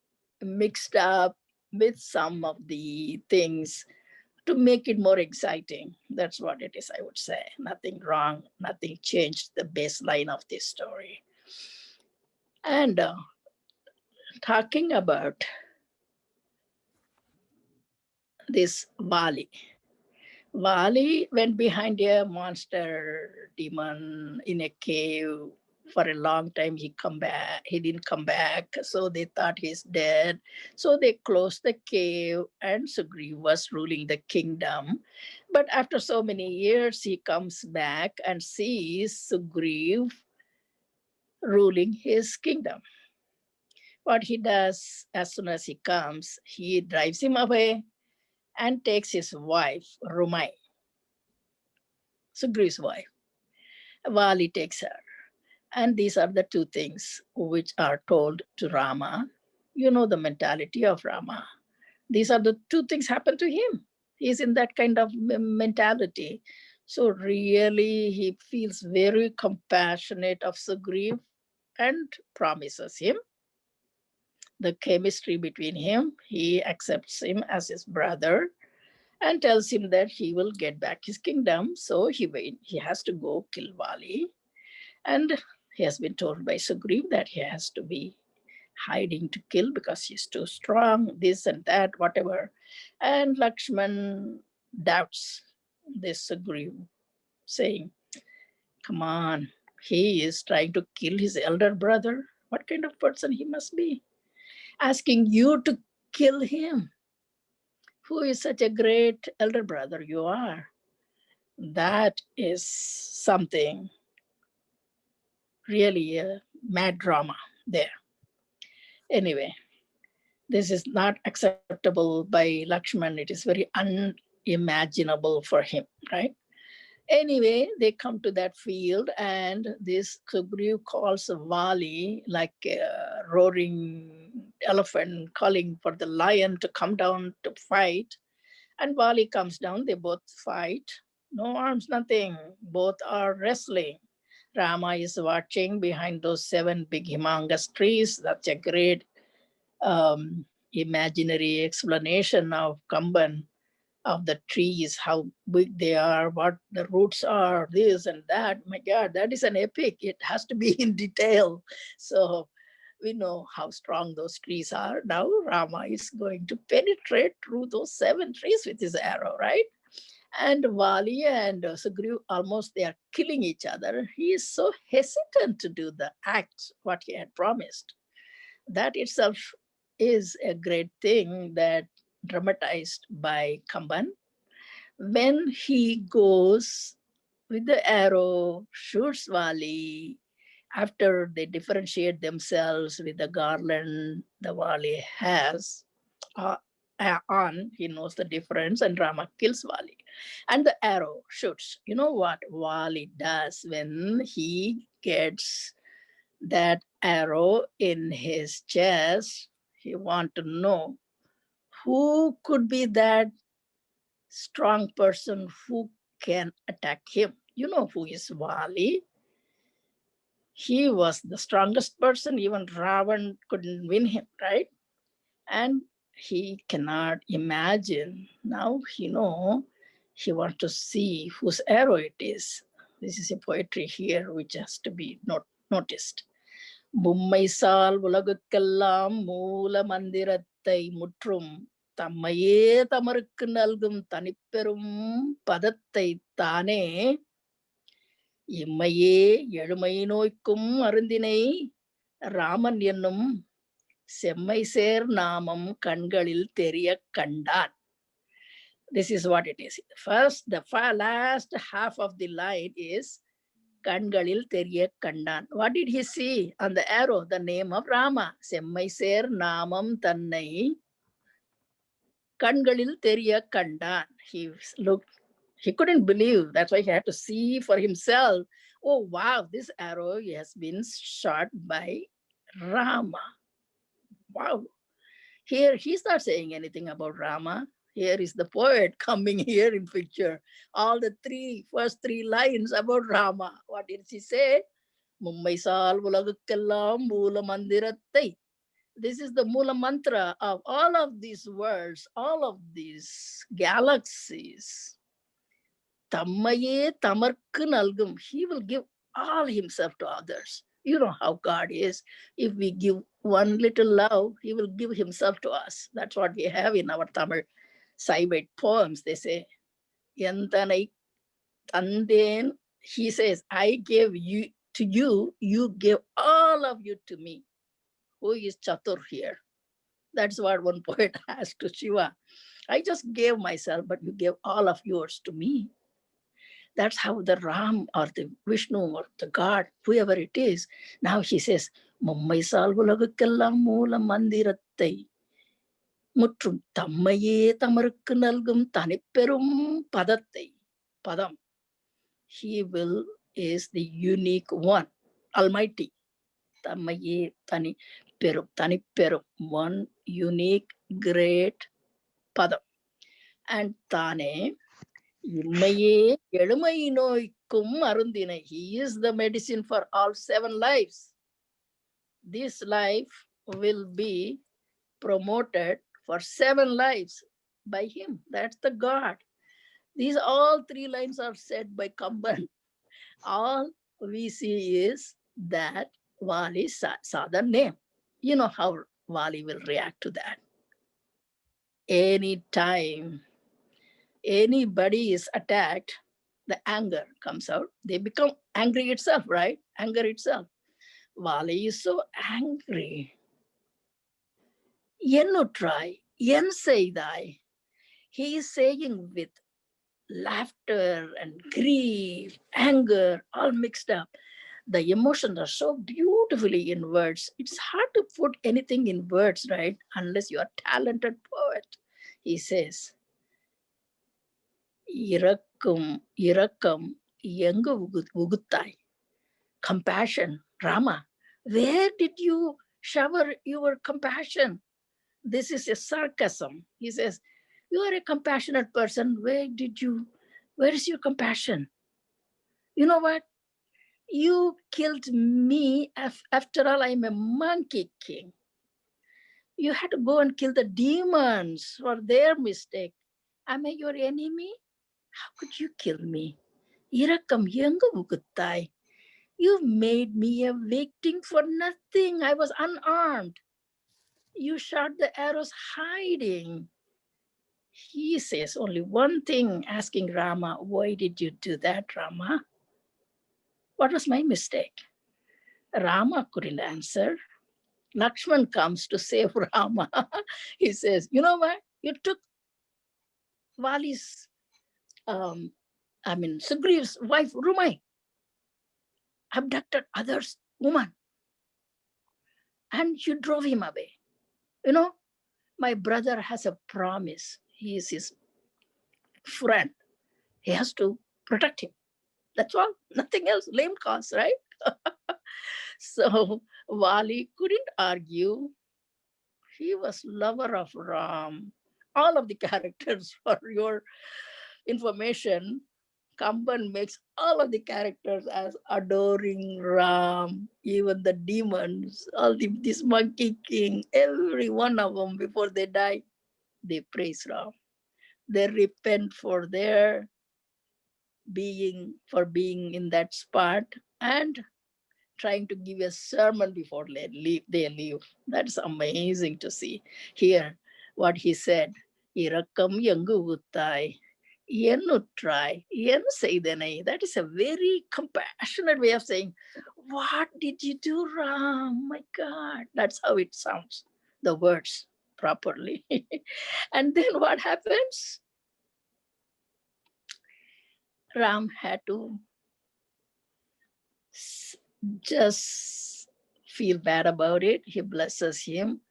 up with some of the things to make it more exciting. That's what it is, I would say. Nothing wrong, nothing changed the baseline of this story. And talking about this Vali. Vali went behind a monster demon in a cave for a long time. He didn't come back. So they thought he's dead. So they closed the cave and Sugriv was ruling the kingdom. But after so many years, he comes back and sees Sugriv ruling his kingdom. What he does as soon as he comes, he drives him away and takes his wife, Rumai, Sugriv's wife. Vali takes her. And these are the two things which are told to Rama. You know the mentality of Rama. These are the two things happen to him. He's in that kind of mentality. So really he feels very compassionate of Sugriv and promises him the chemistry between him. He accepts him as his brother and tells him that he will get back his kingdom. So he has to go kill Vali. And he has been told by Sugriv that he has to be hiding to kill because he's too strong, this and that, whatever. And Lakshman doubts this Sugriv, saying, come on, he is trying to kill his elder brother. What kind of person he must be? Asking you to kill him. Who is such a great elder brother you are? That is something really a mad drama there. Anyway, this is not acceptable by Lakshman. It is very unimaginable for him, right? Anyway, they come to that field and this Sugriv calls Vali like a roaring elephant calling for the lion to come down to fight. And Vali comes down, they both fight. No arms, nothing. Both are wrestling. Rama is watching behind those 7 big humongous trees. That's a great imaginary explanation of Kamban, of the trees, how big they are, what the roots are, this and that. My God, that is an epic. It has to be in detail. So we know how strong those trees are. Now Rama is going to penetrate through those 7 trees with his arrow, right? And Vali and Sugriv almost they are killing each other. He is so hesitant to do the act, what he had promised. That itself is a great thing that dramatized by Kamban. When he goes with the arrow, shoots Vali, after they differentiate themselves with the garland the Vali has on, he knows the difference, and Rama kills Vali. And the arrow shoots. You know what Vali does when he gets that arrow in his chest? He wants to know who could be that strong person who can attack him. You know who is Vali. He was the strongest person. Even Ravan couldn't win him, right? And he cannot imagine. Now he wants to see whose arrow it is. This is a poetry here which has to be noticed. மும்மைசால் உலகுக்கெல்லாம் மூல மந்திரத்தை முற்றும் தம்மையே தமருக்கு நல்கும் தனிப்பெரும் பதத்தை தானே இம்மையே எழுமை நோய்க்கும் அருந்தினை ராமன் என்னும் Semmai ser namam kangalil teriya kandan. This is what it is. First, the last half of the line is Kangalil teriya kandan. What did he see on the arrow? The name of Rama. Semmai ser namam tannai kangalil teriya kandan. He looked, he couldn't believe. That's why he had to see for himself. Oh, wow, this arrow has been shot by Rama. Wow. Here, he's not saying anything about Rama. Here is the poet coming here in picture. All the first three lines about Rama. What did he say? Mummai sal ulagukkellam moola mandirattai. This is the Mula mantra of all of these words, all of these galaxies. Tammaye tamarkku nalgum. He will give all himself to others. You know how God is. If we give one little love, he will give himself to us. That's what we have in our Tamil Saivite poems. They say, Yantanai Tanden. He says, I gave you to you, you gave all of you to me. Who is Chatur here? That's what one poet asked to Shiva. I just gave myself, but you gave all of yours to me. That's how the Ram or the Vishnu or the God, whoever it is, now he says, Mummai salvulagukkellam moola mandirattai முற்றும் தம்மையே தமருக்கு நல்கும் தனிப்பெரும் பதத்தை padam. He will is the unique one, Almighty. தம்மையே தனிப்பெரும், one unique great padam. And தானே இம்மையே எழுமை நோய்க்கும் அருந்தினை. He is the medicine for all 7 lives. This life will be promoted for 7 lives by him. That's the God. These all 3 lines are said by Kamba. All we see is that Vali saw the name. You know how Vali will react to that. Anytime anybody is attacked, the anger comes out. They become angry itself, right? Anger itself. Vali is so angry. Try, yen seidai. He is saying with laughter and grief, anger, all mixed up. The emotions are so beautifully in words. It's hard to put anything in words, right? Unless you are a talented poet. He says, Irakam Yanga Vugutai. Compassion. Rama, where did you shower your compassion? This is a sarcasm. He says, you are a compassionate person. Where is your compassion? You know what? You killed me. After all, I'm a monkey king. You had to go and kill the demons for their mistake. Am I your enemy? How could you kill me? Irakam Yanga Vugutai. You made me a victim for nothing. I was unarmed. You shot the arrows hiding. He says only one thing, asking Rama, why did you do that, Rama? What was my mistake? Rama couldn't answer. Lakshman comes to save Rama. He says, you know what? You took Vali's, Sugriva's wife, Rumai, abducted others, woman, and you drove him away. You know, my brother has a promise. He is his friend. He has to protect him. That's all. Nothing else. Lame cause, right? So Vali couldn't argue. He was lover of Ram. All of the characters, for your information, Kamban makes all of the characters as adoring Ram. Even the demons, this monkey king, every one of them, before they die, they praise Ram. They repent for being in that spot and trying to give a sermon before they leave. That's amazing to see. Here, what he said, Irakam Yangu Uttai, Yenu try, Yenu Saidanai. That is a very compassionate way of saying, what did you do, Ram? My God, that's how it sounds. the words properly. And then what happens? Ram had to just feel bad about it. He blesses him.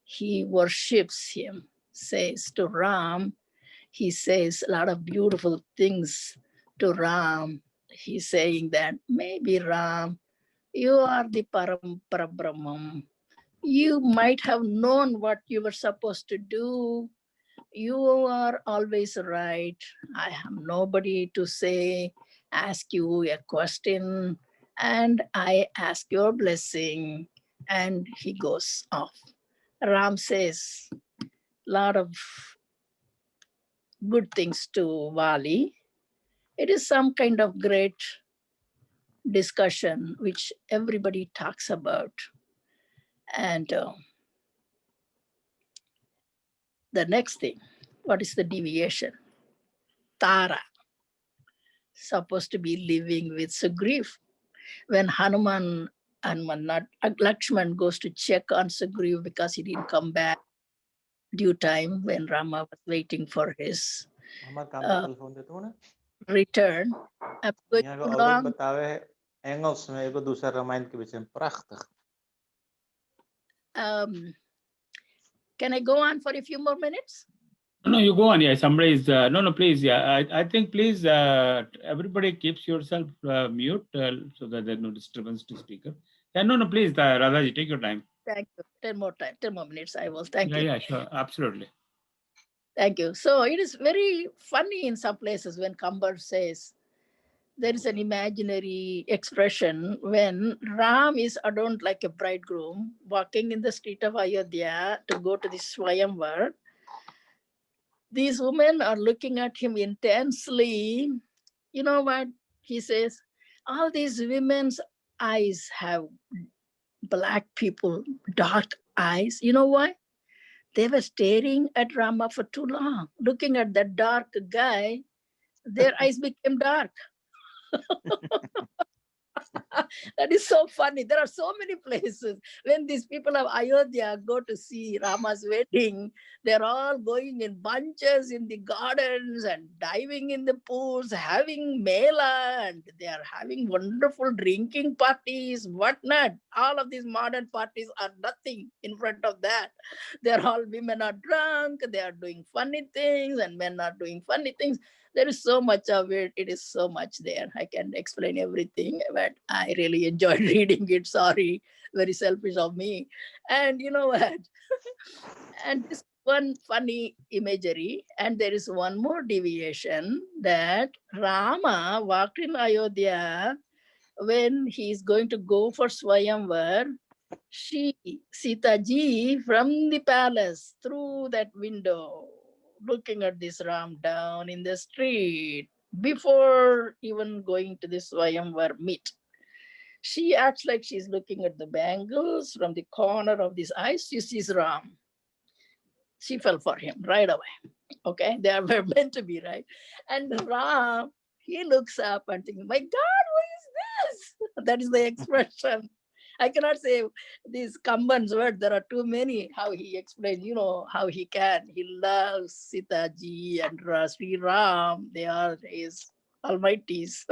He worships him, says to Ram. He says a lot of beautiful things to Ram. He's saying that maybe Ram, you are the Parabrahman. You might have known what you were supposed to do. You are always right. I have nobody to say, ask you a question, and I ask your blessing. And he goes off. Ram says a lot of good things to Vali. It is some kind of great discussion which everybody talks about. And the next thing, what is the deviation? Tara, supposed to be living with Sugriv. When not Lakshman goes to check on Sugriv because he didn't come back due time when Rama was waiting for his return. I'm going too long. Engels में एगो दूसरा रामायण के विषय में prachtig. Can I go on for a few more minutes? No, you go on. Yeah, somebody is. No, please. Yeah, I think please. Everybody keeps yourself mute so that there's no disturbance to speaker. Yeah, no, please, Radhaji, take your time. Thank you. 10 more minutes. I will. Thank you. Yeah, sure, absolutely. Thank you. So it is very funny in some places when Kamba says there is an imaginary expression when Ram is adorned like a bridegroom walking in the street of Ayodhya to go to the Swayamvar. These women are looking at him intensely. You know what he says? All these women's eyes have black people, dark eyes. You know why? They were staring at Rama for too long, looking at that dark guy. Their eyes became dark. That is so funny. There are so many places when these people of Ayodhya go to see Rama's wedding, they're all going in bunches in the gardens and diving in the pools, having mela, and they are having wonderful drinking parties, whatnot. All of these modern parties are nothing in front of that. They're all women are drunk, they are doing funny things, and men are doing funny things. There is so much of it. It is so much there. I can't explain everything, but I really enjoyed reading it. Sorry, very selfish of me. And you know what? And this one funny imagery, and there is one more deviation that Rama walked in Ayodhya when he's going to go for Swayamvar. Sita ji, from the palace through that window, looking at this Ram down in the street before even going to this Swayamvar meet. She acts like she's looking at the bangles from the corner of this eye. She sees Ram. She fell for him right away. Okay, they were meant to be, right? And Ram, he looks up and thinks, my God, what is this? That is the expression. I cannot say these Kamban's words. There are too many. How he explains, you know, how he can. He loves Sita ji and Sri Ram. They are his almighties.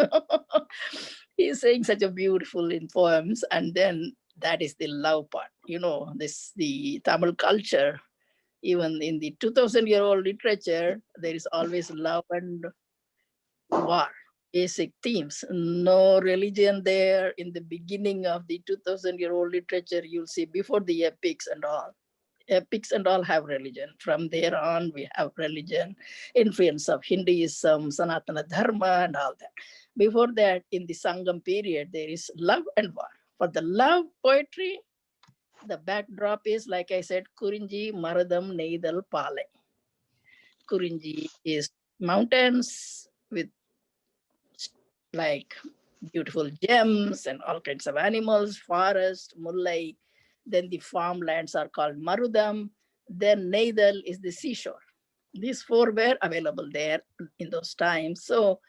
He's saying such a beautiful in poems. And then that is the love part. You know, the Tamil culture, even in the 2,000-year-old literature, there is always love and war. Basic themes, no religion there. In the beginning of the 2,000-year-old literature, you'll see before the epics and all. Epics and all have religion. From there on, we have religion, influence of Hinduism, Sanatana Dharma, and all that. Before that, in the Sangam period, there is love and war. For the love poetry, the backdrop is, like I said, Kurinji, Maradam, Neidal, Pale. Kurinji is mountains with like beautiful gems and all kinds of animals, forest, mullai. Then the farmlands are called Marudam. Then Neidal is the seashore. These four were available there in those times. So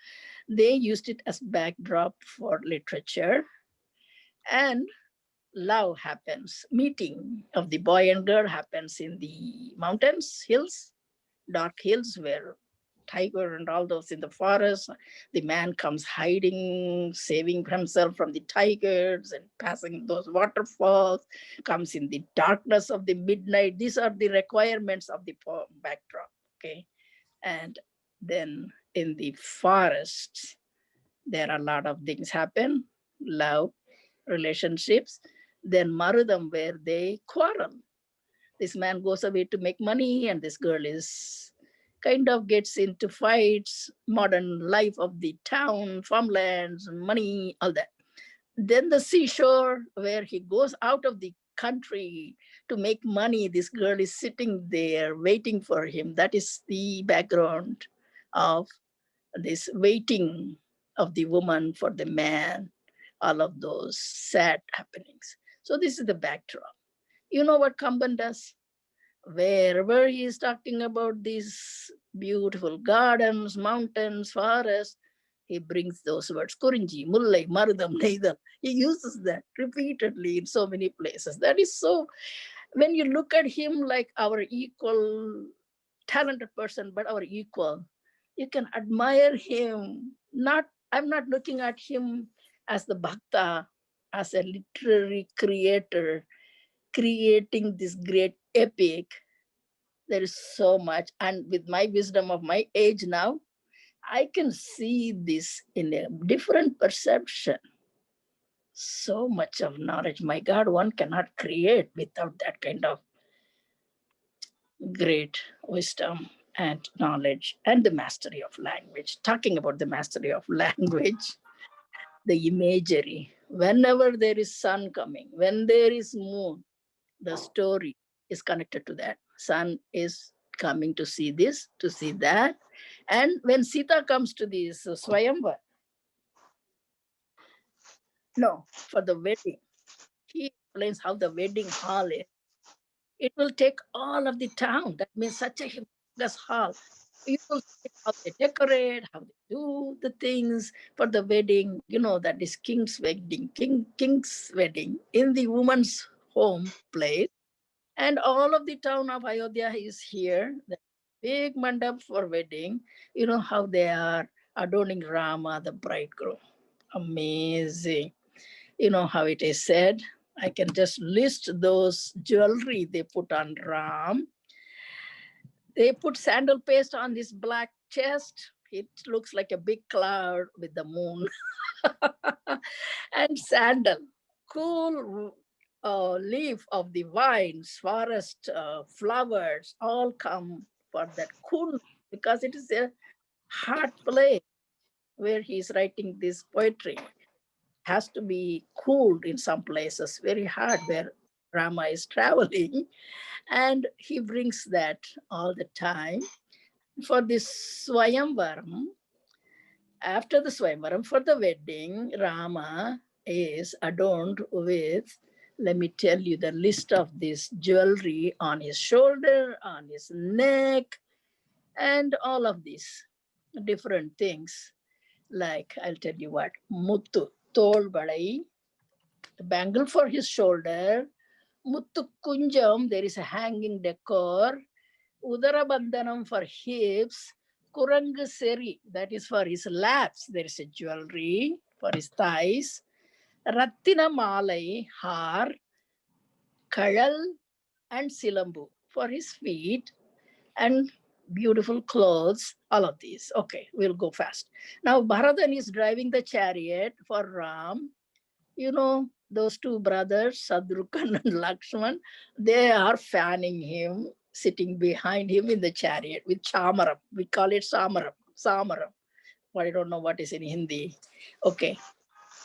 they used it as backdrop for literature. And love happens. Meeting of the boy and girl happens in the mountains, hills, dark hills where tiger and all those in the forest. The man comes hiding, saving himself from the tigers and passing those waterfalls, comes in the darkness of the midnight. These are the requirements of the backdrop. Okay. And then in the forest, there are a lot of things happen, love, relationships. Then Marudam, where they quarrel. This man goes away to make money, and this girl is kind of gets into fights, modern life of the town, farmlands, money, all that. Then the seashore, where he goes out of the country to make money. This girl is sitting there waiting for him. That is the background of this waiting of the woman for the man, all of those sad happenings. So this is the backdrop. You know what Kamban does? Wherever he is talking about these beautiful gardens, mountains, forests, he brings those words, Kurinji, Mullai, Marudam, Neidal. He uses that repeatedly in so many places. That is so, when you look at him like our equal, talented person, but our equal, you can admire him. I'm not looking at him as the Bhakta, as a literary creator, creating this great epic. There is so much. And with my wisdom of my age now, I can see this in a different perception. So much of knowledge. My God, one cannot create without that kind of great wisdom and knowledge and the mastery of language. Talking about the mastery of language, the imagery. Whenever there is sun coming, when there is moon, the story is connected to that. Sun is coming to see this, to see that. And when Sita comes to this Swayamvar, no, for the wedding, he explains how the wedding hall is. It will take all of the town. That means such a humongous hall. You will see how they decorate, how they do the things for the wedding. You know, that is king's wedding, king's wedding in the woman's home place. And all of the town of Ayodhya is here. The big mandap for wedding. You know how they are adorning Rama, the bridegroom. Amazing. You know how it is said. I can just list those jewelry they put on Ram. They put sandal paste on this black chest. It looks like a big cloud with the moon. And sandal, cool leaf of the vines, forest flowers, all come for that cool, because it is a hard place where he's writing this poetry. Has to be cooled in some places, very hard where Rama is traveling, and he brings that all the time. For this Swayamvaram, after the Swayamvaram, for the wedding, Rama is adorned with, let me tell you the list of this jewelry on his shoulder, on his neck, and all of these different things. Like, I'll tell you what, Muttu, Tol Balai, bangle for his shoulder, Muttu Kunjam, there is a hanging decor, Udarabandhanam for hips, Kuranga Seri, that is for his laps, there is a jewelry for his thighs, Rattina Malai, har, Kajal, and Silambu for his feet, and beautiful clothes, all of these. Okay, we'll go fast. Now, Bharadan is driving the chariot for Ram. You know, those two brothers, Sadrukan and Lakshman, they are fanning him, sitting behind him in the chariot with Chamaram. We call it Samaram. Samaram. But I don't know what is in Hindi. Okay.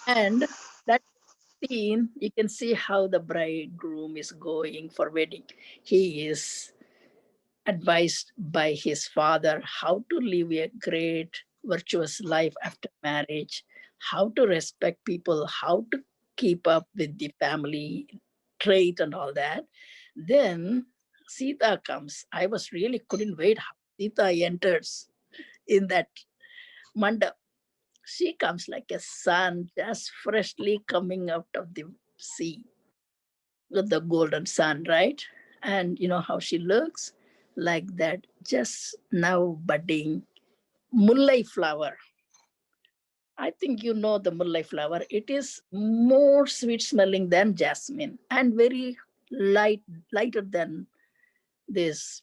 And that scene, you can see how the bridegroom is going for wedding. He is advised by his father how to live a great virtuous life after marriage, how to respect people, how to keep up with the family trait and all that. Then Sita comes. I was really couldn't wait how Sita enters in that mandap. She comes like a sun just freshly coming out of the sea. with the golden sun, right? And you know how she looks like that, just now budding mullai flower. I think you know the mullai flower. It is more sweet smelling than jasmine and very lighter than this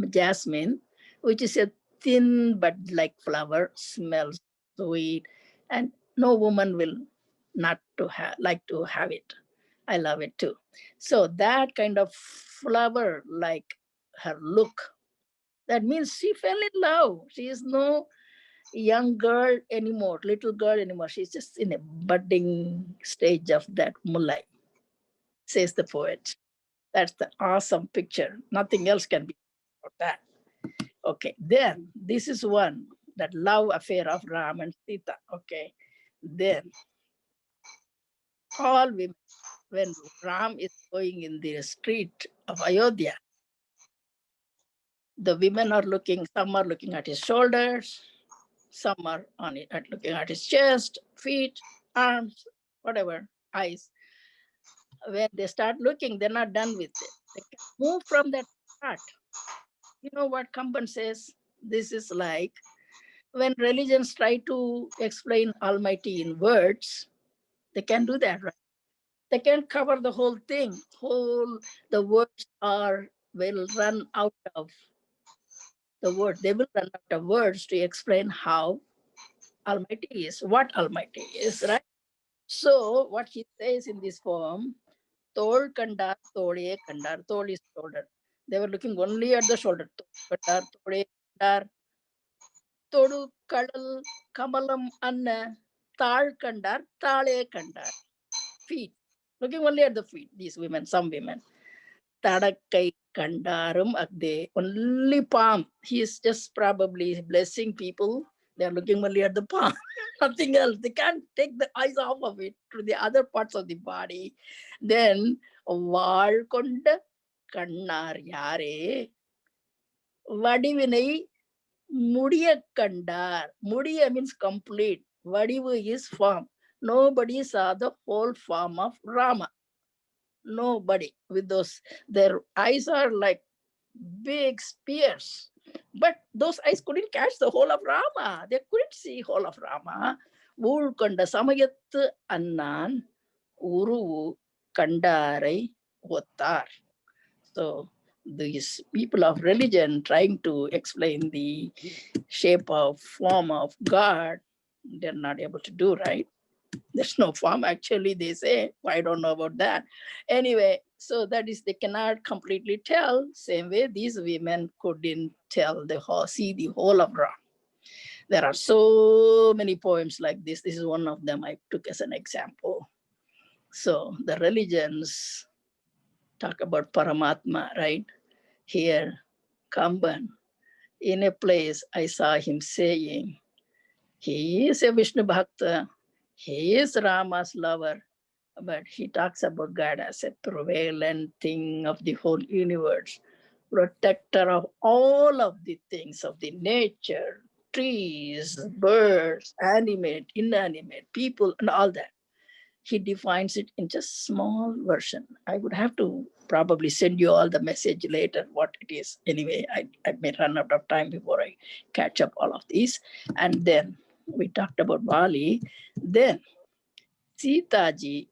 jasmine, which is a thin but like flower, smells sweet, and no woman will not to have like to have it. I love it too. So that kind of flower, like her look, that means she fell in love. She is no young girl anymore, little girl anymore. She's just in a budding stage of that mulai, says the poet. That's the awesome picture. Nothing else can be about that. Okay, then this is one, that love affair of Ram and Sita. Okay, then all women, when Ram is going in the street of Ayodhya, the women are looking, some are looking at his shoulders, some are on it, looking at his chest, feet, arms, whatever, eyes. When they start looking, they're not done with it. They can move from that spot. You know what Kamban says? This is like when religions try to explain Almighty in words, they can do that, right? They can cover the whole thing. The words are will run out of the word. They will run out of words to explain how Almighty is, what Almighty is, right? So what he says in this poem, Tol Kandar, Tole Kandar, Tol is shoulder. They were looking only at the shoulder. Tol Kandar, Tole Kandar, Todu Kadal, Kamalam Anna, Tal Kandar, Tale Kandar. Feet. Looking only at the feet, these women, some women. Tadakai Kandarum Agde. Only palm. He is just probably blessing people. They are looking only at the palm. Nothing else. They can't take the eyes off of it to the other parts of the body. Then Valkonda Kannar Yare Vadivinai Mudiya Kandar. Mudiya means complete. Vadivu is form. Nobody saw the whole form of Rama. Nobody with those, their eyes are like big spears. But those eyes couldn't catch the whole of Rama. They couldn't see whole of Rama. Ulkonda Samayat Annan Uru Kandarai Ottar. So these people of religion trying to explain the shape of form of God, they're not able to do, right? There's no form, actually, they say. I don't know about that. Anyway, so that is, they cannot completely tell. Same way these women couldn't tell the whole, see the whole of Ram. There are so many poems like this. This is one of them I took as an example. So the religions talk about Paramatma, right? Here, Kamban, in a place I saw him saying, he is a Vishnu Bhakta, he is Rama's lover, but he talks about God as a prevalent thing of the whole universe, protector of all of the things of the nature, trees, birds, animate, inanimate, people, and all that. He defines it in just small version. I would have to probably send you all the message later what it is. Anyway, I may run out of time before I catch up all of these. And then we talked about Bali. Then Sita ji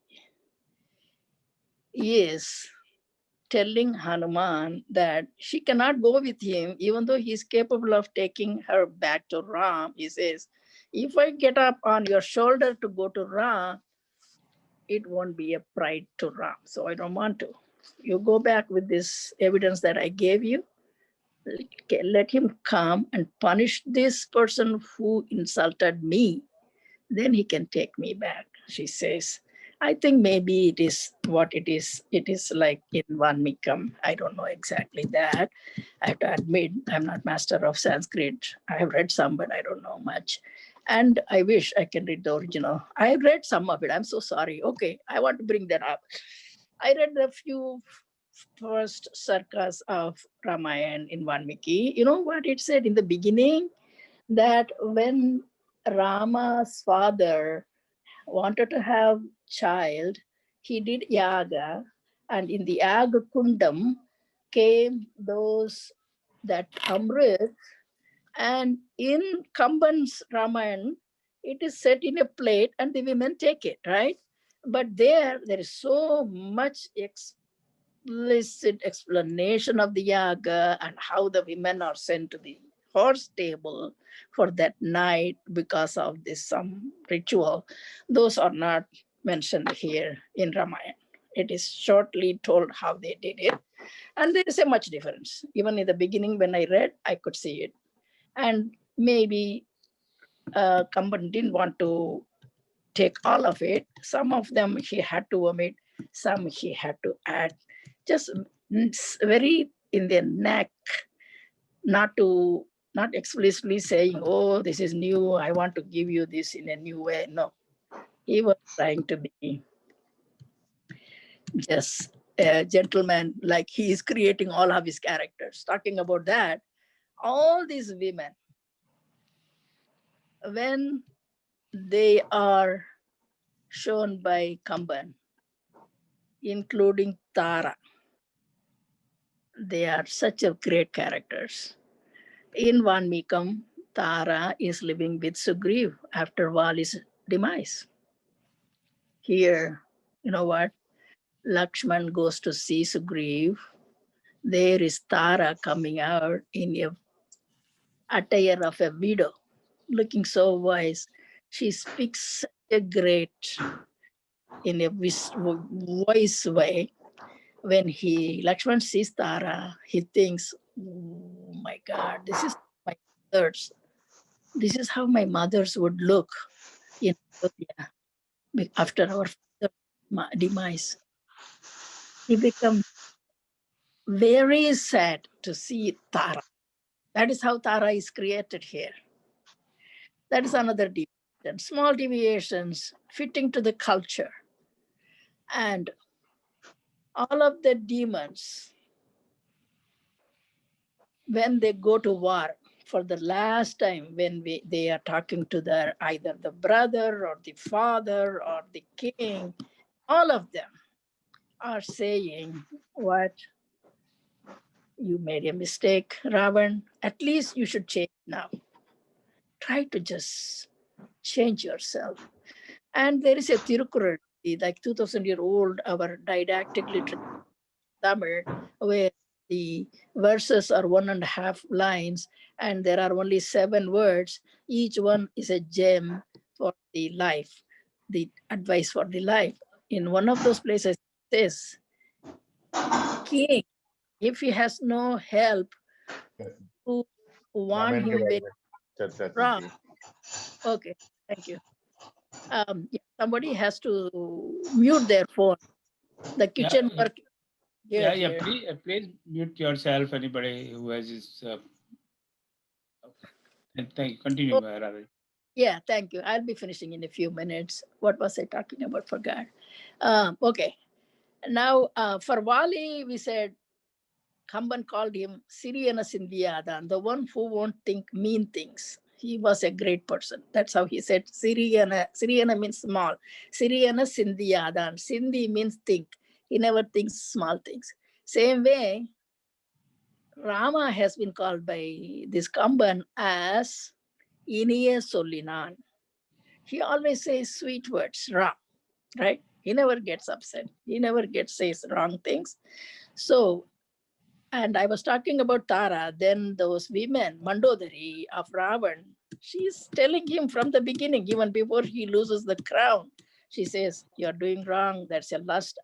is telling Hanuman that she cannot go with him, even though he's capable of taking her back to Ram. He says, if I get up on your shoulder to go to Ram, it won't be a pride to Ram. So I don't want to. You go back with this evidence that I gave you. Let him come and punish this person who insulted me. Then he can take me back, she says. I think maybe it is what it is. It is like in Vanmikam. I don't know exactly that. I have to admit, I'm not master of Sanskrit. I have read some, but I don't know much. And I wish I can read the original. I have read some of it. I'm so sorry. Okay, I want to bring that up. I read a few first sarkas of Ramayana in Valmiki. You know what it said in the beginning? That when Rama's father wanted to have child, he did yaga, and in the yaga kundam came that amrit, and in Kamban's Ramayana, it is set in a plate and the women take it, right? But there is so much explicit explanation of the yaga and how the women are sent to the horse stable for that night because of this some ritual. Those are not mentioned here in Ramayana. It is shortly told how they did it. And there is a much difference. Even in the beginning, when I read, I could see it. And maybe Kamban didn't want to take all of it. Some of them he had to omit, some he had to add. Just very in the neck, not explicitly saying, oh, this is new, I want to give you this in a new way. No, he was trying to be just a gentleman, like he is creating all of his characters. Talking about that, all these women, when they are shown by Kamban, including Tara, they are such a great characters. In Vanmikam, Tara is living with Sugriv after Vali's demise. Here, you know what? Lakshman goes to see Sugriv. There is Tara coming out in a attire of a widow, looking so wise. She speaks such a great, in a voice way. When Lakshman sees Tara, he thinks, oh my God, this is my mother's. This is how my mothers would look in Ayodhya after our father's demise. He becomes very sad to see Tara. That is how Tara is created here. That is another deviation. Small deviations fitting to the culture. And all of the demons, when they go to war for the last time, when they are talking to either the brother or the father or the king, all of them are saying, what, you made a mistake, Ravan, at least you should change now. Try to just change yourself. And there is a Tirukural, like 2000-year-old, our didactic literature, Tamil, where the verses are 1.5 lines and there are only 7 words. Each one is a gem for the life, the advice for the life. In one of those places, it says, king, if he has no help, to warn him very wrong. Okay, thank you. Somebody has to mute their phone. The kitchen work. Yeah. Please mute yourself. Anybody who has his. Thank you. Continue, Radha. Yeah, thank you. I'll be finishing in a few minutes. What was I talking about? Forgot. Okay. Now, for Wali, we said Kamban called him Siriyana Sindhyadan, the one who won't think mean things. He was a great person. That's how he said Siriyana. Siriyana means small. Siriyana Sindhyadan. Sindhi means think. He never thinks small things. Same way, Rama has been called by this Kamban as Iniya Solinan. He always says sweet words, right? He never gets upset. He never says wrong things. So, and I was talking about Tara, then those women, Mandodari of Ravan, she's telling him from the beginning, even before he loses the crown, she says, you're doing wrong. That's a lust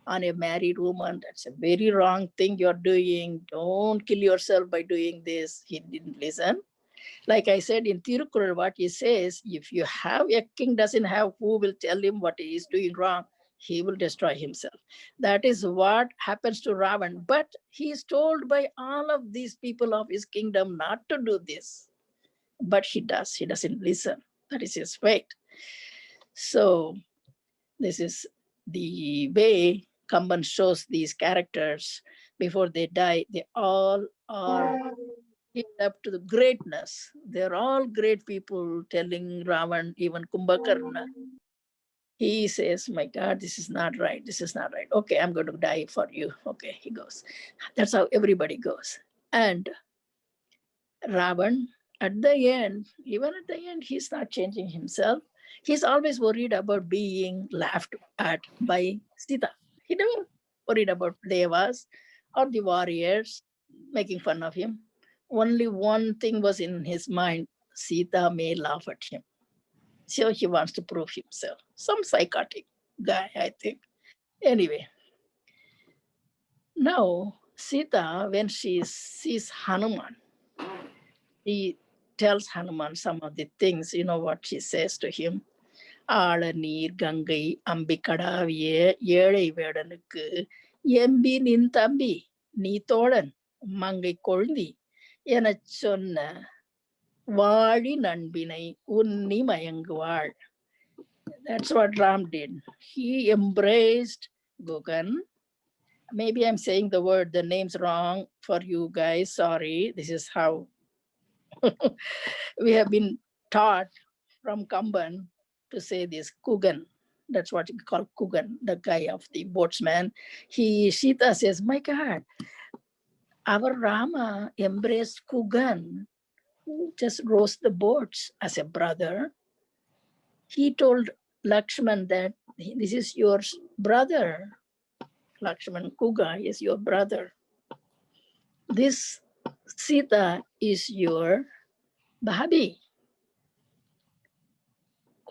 on a married woman. That's a very wrong thing you're doing. Don't kill yourself by doing this. He didn't listen. Like I said in Tirukural, what he says, if you have a king doesn't have who will tell him what he is doing wrong, he will destroy himself. That is what happens to Ravan. But he is told by all of these people of his kingdom not to do this. But he does. He doesn't listen. That is his fate. So this is the way Kamban shows these characters before they die. They all are up to the greatness. They're all great people, telling Ravan, even Kumbhakarna, He says, my God, this is not right. This is not right. Okay, I'm going to die for you. Okay, he goes. That's how everybody goes. And Ravan, at the end, even at the end, he's not changing himself. He's always worried about being laughed at by Sita. He never worried about Devas or the warriors making fun of him. Only one thing was in his mind: Sita may laugh at him. So he wants to prove himself. Some psychotic guy, I think. Anyway, now Sita, when she sees Hanuman, he tells Hanuman some of the things. You know what she says to him? ஆழ நீர் கங்கை அம்பி கடாவிய ஏழை வேடனுக்கு MP நின் தம்பி நீ தோழன் மங்கை கொழுந்தி எனச் சொன்ன வாழி நண்பினை உன்னி மயங்குவாள். That's what Ram did. He embraced Gugan. Maybe I'm saying the names wrong for you guys. Sorry. This is how we have been taught from Kamban to say this Kugan. That's what we call Kugan, the guy of the boatsman. Sita says, my God, our Rama embraced Kugan, who just rows the boats as a brother. He told Lakshman that this is your brother. Lakshman, Kuga is your brother. This Sita is your Bhabi.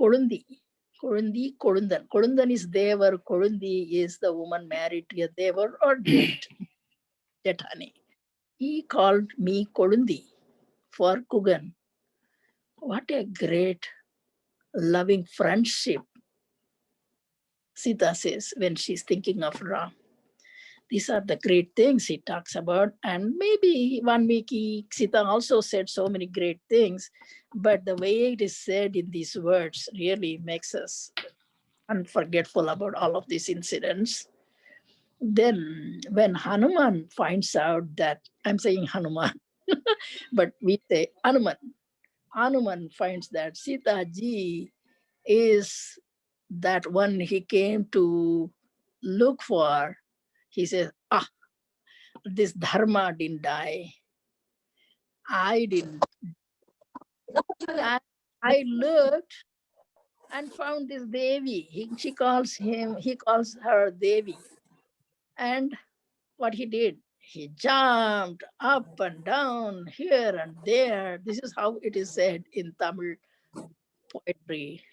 Kolundi. Kolundi, Kolundan. Kolundan is Devar. Kolundi is the woman married to a Devar or Jetani. He called me Kolundi for Kugan. What a great loving friendship, Sita says when she's thinking of Ram. These are the great things he talks about. And maybe Valmiki, Sita also said so many great things, but the way it is said in these words really makes us unforgetful about all of these incidents. Then when Hanuman finds out that, I'm saying Hanuman, but we say Hanuman. Hanuman finds that Sita ji is that one he came to look for. He says, this dharma didn't die. I didn't. And I looked and found this Devi. He calls her Devi. And what he did, he jumped up and down here and there. This is how it is said in Tamil poetry.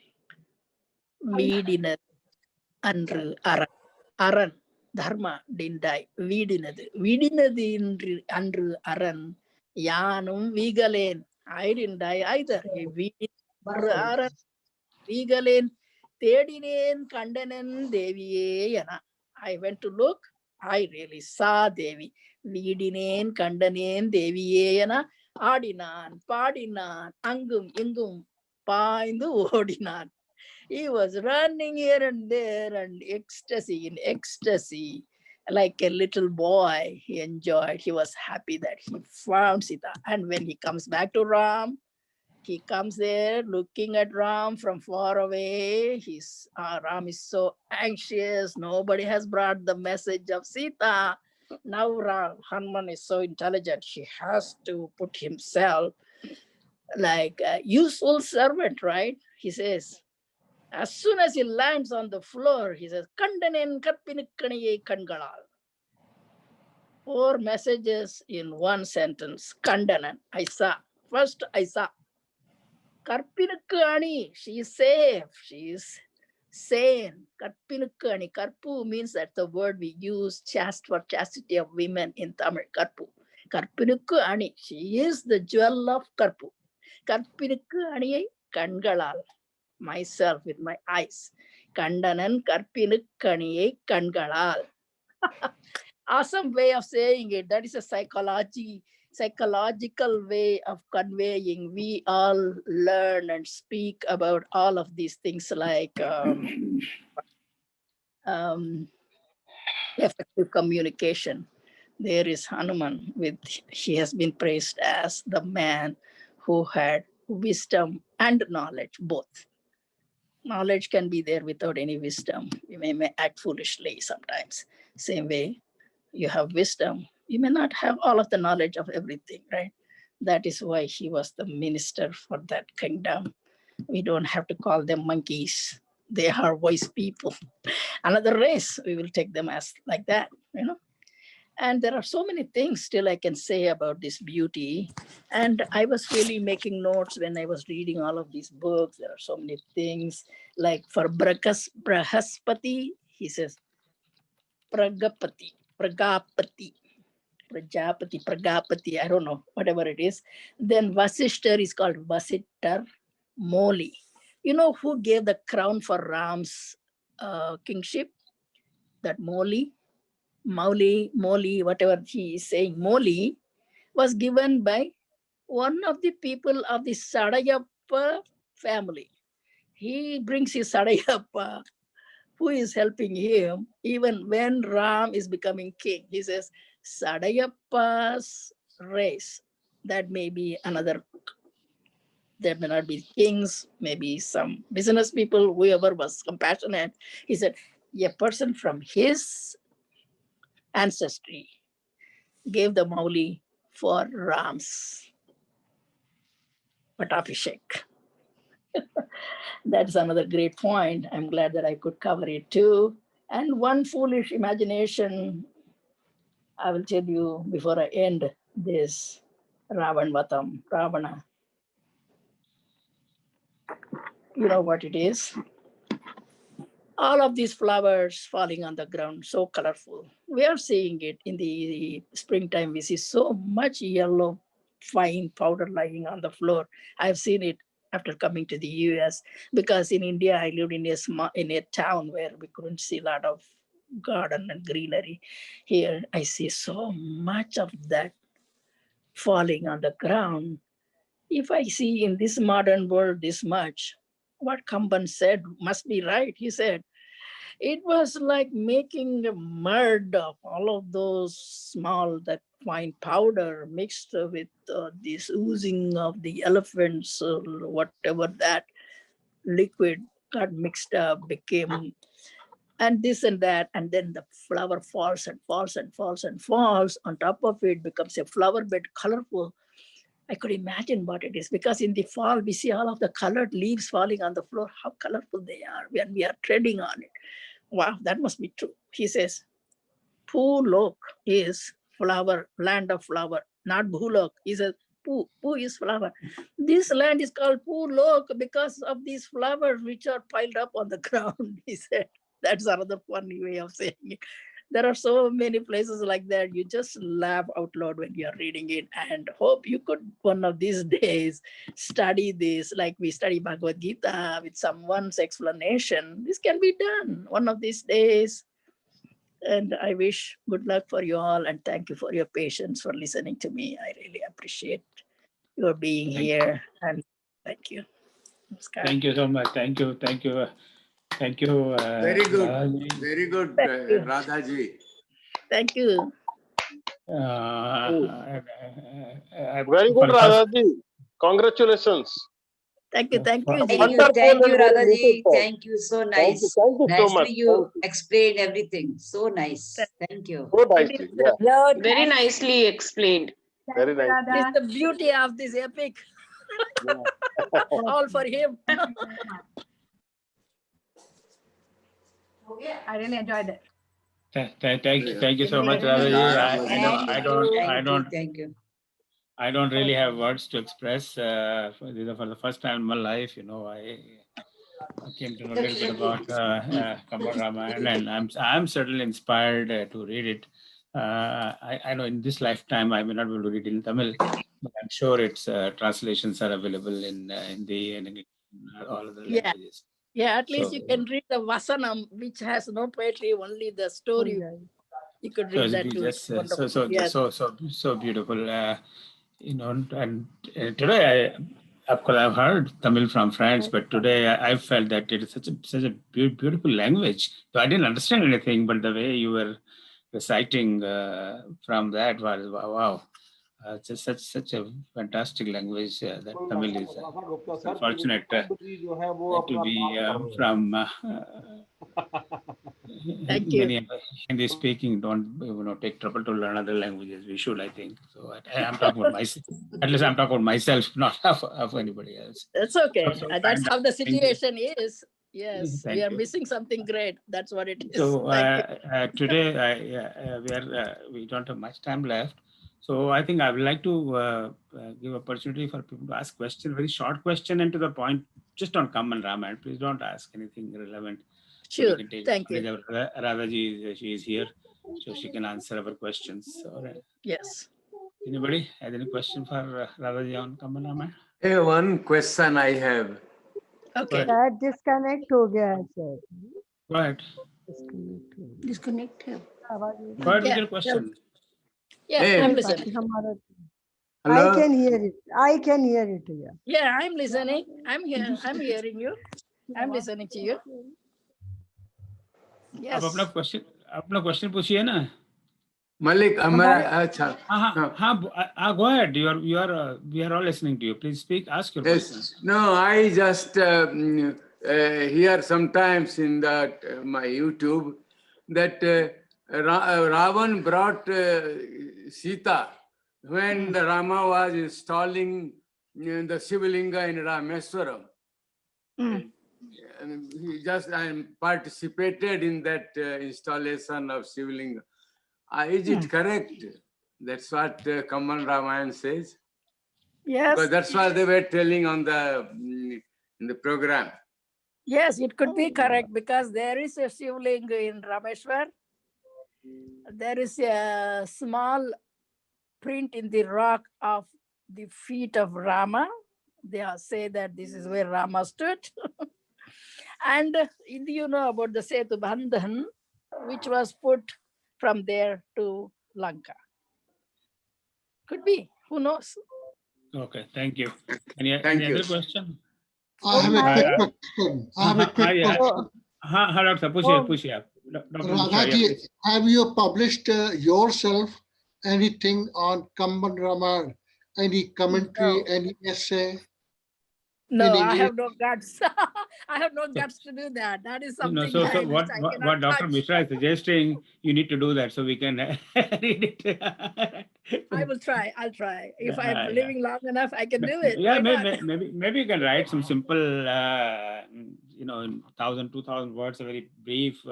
Veedinad andru aran. Aran, dharma didn't die. Veedinadu. Veedinadu andru aran. Yanum vigalen. I didn't die either. Aran vigalen. Tedinen kandanan deviye yana. I went to look. I really saw Devi. Veedinen kandanen deviye yana. Aadinan, paadinan, angum ingum paindu odinan. He was running here and there and in ecstasy, like a little boy. He enjoyed. He was happy that he found Sita. And when he comes back to Ram, he comes there looking at Ram from far away. Ram is so anxious. Nobody has brought the message of Sita. Now Hanuman is so intelligent. He has to put himself like a useful servant, right? He says, as soon as he lands on the floor, he says, Kandanen karpinukkaniye kangalal. 4 messages in one sentence. Kandanan, I saw. First, I saw. Karpinukkani, she is safe. She is sane. Karpinukkani. Karpu means that the word we use for chastity of women in Tamil. Karpu. Karpinukkani. She is the jewel of Karpu. Karpinukkaniye kangalal. Myself with my eyes. Kandanan karpinukkaniye kangalal. Awesome way of saying it. That is a psychological way of conveying. We all learn and speak about all of these things like effective communication. There is Hanuman he has been praised as the man who had wisdom and knowledge both. Knowledge can be there without any wisdom. You may act foolishly sometimes. Same way, you have wisdom. You may not have all of the knowledge of everything, right? That is why he was the minister for that kingdom. We don't have to call them monkeys. They are wise people. Another race, we will take them as like that, you know. And there are so many things still I can say about this beauty. And I was really making notes when I was reading all of these books. There are so many things. Like for Brahaspati, he says, Pragapati, Pragapati, Pragapati, I don't know, whatever it is. Then Vasishtar is called Vasittar Moli. You know who gave the crown for Ram's kingship? That Moli? Moli, whatever he is saying, Moli was given by one of the people of the Sadayappa family. He brings his Sadayappa, who is helping him even when Ram is becoming king. He says, Sadayappa's race. That may be another, there may not be kings, maybe some business people, whoever was compassionate. He said, a person from his ancestry gave the Mauli for Ram's Patapishek. That's another great point. I'm glad that I could cover it too. And one foolish imagination, I will tell you before I end this Ravan Ravana. You know what it is? All of these flowers falling on the ground, so colorful. We are seeing it in the springtime. We see so much yellow, fine powder lying on the floor. I've seen it after coming to the US, because in India, I lived in a town where we couldn't see a lot of garden and greenery. Here, I see so much of that falling on the ground. If I see in this modern world this much, what Kamban said must be right. He said, it was like making a mud of all of those small, that fine powder mixed with this oozing of the elephants, whatever that liquid got mixed up, became, and this and that. And then the flower falls and falls and falls and falls. On top of it becomes a flower bed, colorful. I could imagine what it is, because in the fall, we see all of the colored leaves falling on the floor, how colorful they are when we are treading on it. Wow, that must be true. He says, Pulok is flower, land of flower, not Bhulok. He says, Pu is flower. This land is called Pulok because of these flowers which are piled up on the ground, he said. That's another funny way of saying it. There are so many places like that. You just laugh out loud when you are reading it, and hope you could one of these days study this like we study Bhagavad Gita with someone's explanation. This can be done one of these days. And I wish good luck for you all, and thank you for your patience for listening to me. I really appreciate your being here, and thank you. Namaskar. Thank you so much. Thank you. Thank you. Thank you. Very good. Radhaji. Very good, Thank you. Radha ji. Thank you. Very good, Radhaji. Congratulations. Thank you. Thank you, Ji. Wonderful Thank you, and very Radhaji. beautiful. Thank you. So Thank you. nice. Thank you so much. Nicely you explained everything. So nice. Thank you. So nicely. Yeah. Hello. Very nicely explained. Very nice. It is the beauty of this epic. All for him. I really enjoyed it. Thank you so much, Radhaji. Thank you. I don't really have words to express. For the first time in my life, I came to know a little bit about Kamba Ramayanam, and I'm certainly inspired to read it. I know in this lifetime I may not be able to read it in Tamil, but I'm sure its translations are available in Hindi and English, all other languages. Yeah, at least you can read the Vasanam, which has no poetry, only the story. You could read that too. So beautiful. And today of course, I've heard Tamil from friends, but today I felt that it is such a beautiful language. So I didn't understand anything, but the way you were reciting from that was wow. Just such a fantastic language that Tamil is. Unfortunate to be from Thank you. many Hindi speaking don't take trouble to learn other languages. We should, I think. So I'm talking about myself. At least I'm talking about myself, not of anybody else. That's okay. So That's kind how of- the thank you. situation is. Yes, Thank we are you. missing something great. That's what it is. So Thank you. today we don't have much time left. So I think I would like to give opportunity for people to ask questions, very short question and to the point, just on Kamba Ramayana. Please don't ask anything irrelevant. So we Sure. can take Thank you. Radhaji, she is here, so she can answer our questions. All right. Yes. Anybody has any question for Radhaji on Kamba Ramayana? Hey, one question I have. Okay. शायद disconnect हो गया है sir Go ahead. Disconnect है आवाज Go ahead with Yeah. your question. Yeah, Hey. I'm listening. हमारा I Hello? can hear it. I can hear it. Yeah. Yeah, I'm listening. I'm here. I'm hearing you. I'm listening to you. आप Yes. अपना question पूछिए ना. Malik, अच्छा. हाँ, go ahead. We are all listening to you. Please speak. Ask your question. Yes. No, I just hear sometimes in that my YouTube that Ravan brought Sita when the Rama was installing the Shivalinga in Rameswaram. Mm. And he just participated in that installation of Shivalinga. Is it correct? That's what Kamban Ramayan says. Yes. Because that's what they were telling on in the program. Yes, it could be correct because there is a Shivlinga in Rameshwar. There is a small print in the rock of the feet of Rama. They say that this is where Rama stood. And you know about the Setu Bandhan, which was put from there to Lanka. Could be. Who knows? Okay, thank you. Any Thank you. other question? I have a quick question. हाँ, doctor साहब पूछिए आप. Radhaji, have you published yourself anything on Kamban Ramayana? Any commentary, any essay? No, I have no guts. I have no guts to do that. That is something So I what Dr. touch. Mishra is suggesting, you need to do that so we can read it. I will try. I'll try. If I'm living long enough, I can do it. Yeah, maybe you can write some simple, 1,000, 2,000 words, a very brief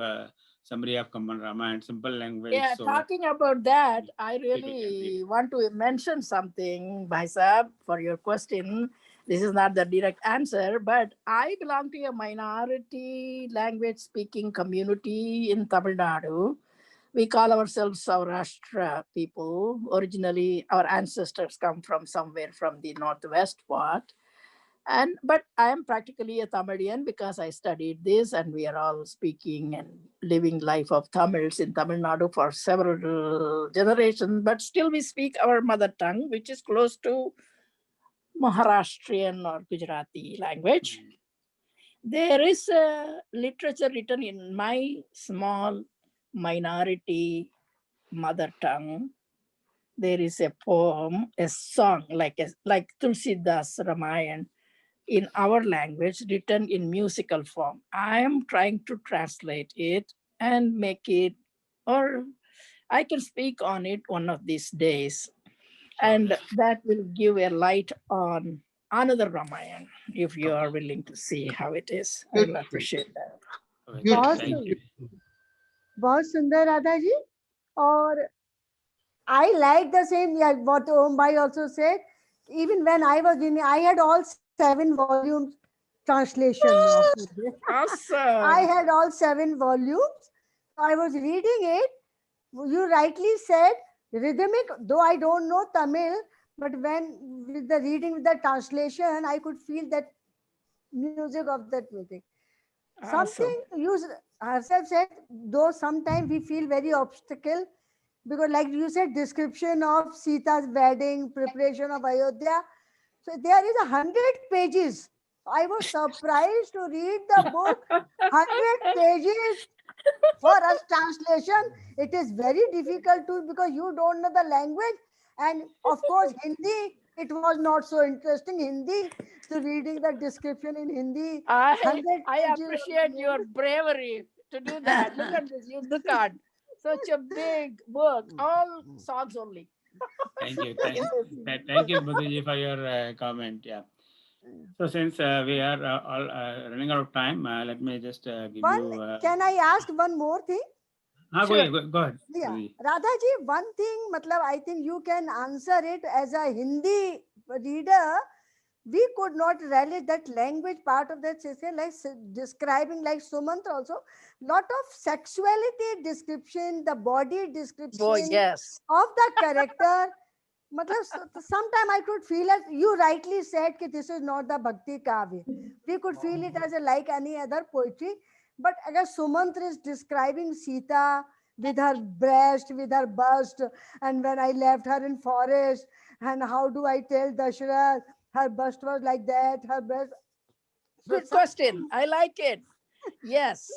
summary of Kamban Ramayana, simple language. Yeah, so talking about that, I really want to mention something, Bhai Sahab, for your question. This is not the direct answer, but I belong to a minority language speaking community in Tamil Nadu. We call ourselves Saurashtra people. Originally, our ancestors come from somewhere from the northwest part. But I am practically a Tamilian because I studied this, and we are all speaking and living life of Tamils in Tamil Nadu for several generations. But still, we speak our mother tongue, which is close to Maharashtrian or Gujarati language. There is a literature written in my small minority mother tongue. There is a poem, a song like Tulsidas Ramayana in our language, written in musical form. I am trying to translate it and make it, or I can speak on it one of these days. And that will give a light on another Ramayana, if you are willing to see how it is. I will appreciate that. बहुत सुंदर राधा जी. और I like the same, yeah, what Om Bhai also said. Even when I was in, I had all 7 volumes translation of it. Awesome. I had all 7 volumes. I was reading it. You rightly said rhythmic, though I don't know Tamil, but when with the reading, with the translation, I could feel that music of that music. Awesome. Something you herself said, though sometimes we feel very obstacle, because like you said, description of Sita's wedding, preparation of Ayodhya. So there is 100 pages. I was surprised to read the book, 100 pages for us translation. It is very difficult to, because you don't know the language And of course, Hindi, it was not so interesting. Hindi, so reading the description in Hindi, 100 I pages of appreciate Hindi. your bravery to do that. Look at this, use the card. Such a big book, all songs only. Thank you. Thank you, Madhuji, for your comment. Yeah. So since we are all running out of time, let me just give you. Can I ask one more thing? Sure. Go ahead. Yeah, Madhuji. Radha ji, one thing, matlab, I think you can answer it as a Hindi reader. We could not relish that language part of that session, like describing, like Sumantra also, lot of sexuality description, the body description Oh, yes. of the character. Sometimes I could feel as you rightly said that this is not the Bhakti Kavya. We could feel it as like any other poetry. But agar Sumantra is describing Sita with her breast, with her bust, and when I left her in forest, and how do I tell Dasharath, her bust was like that, her breast. Good question. I like it. Yes.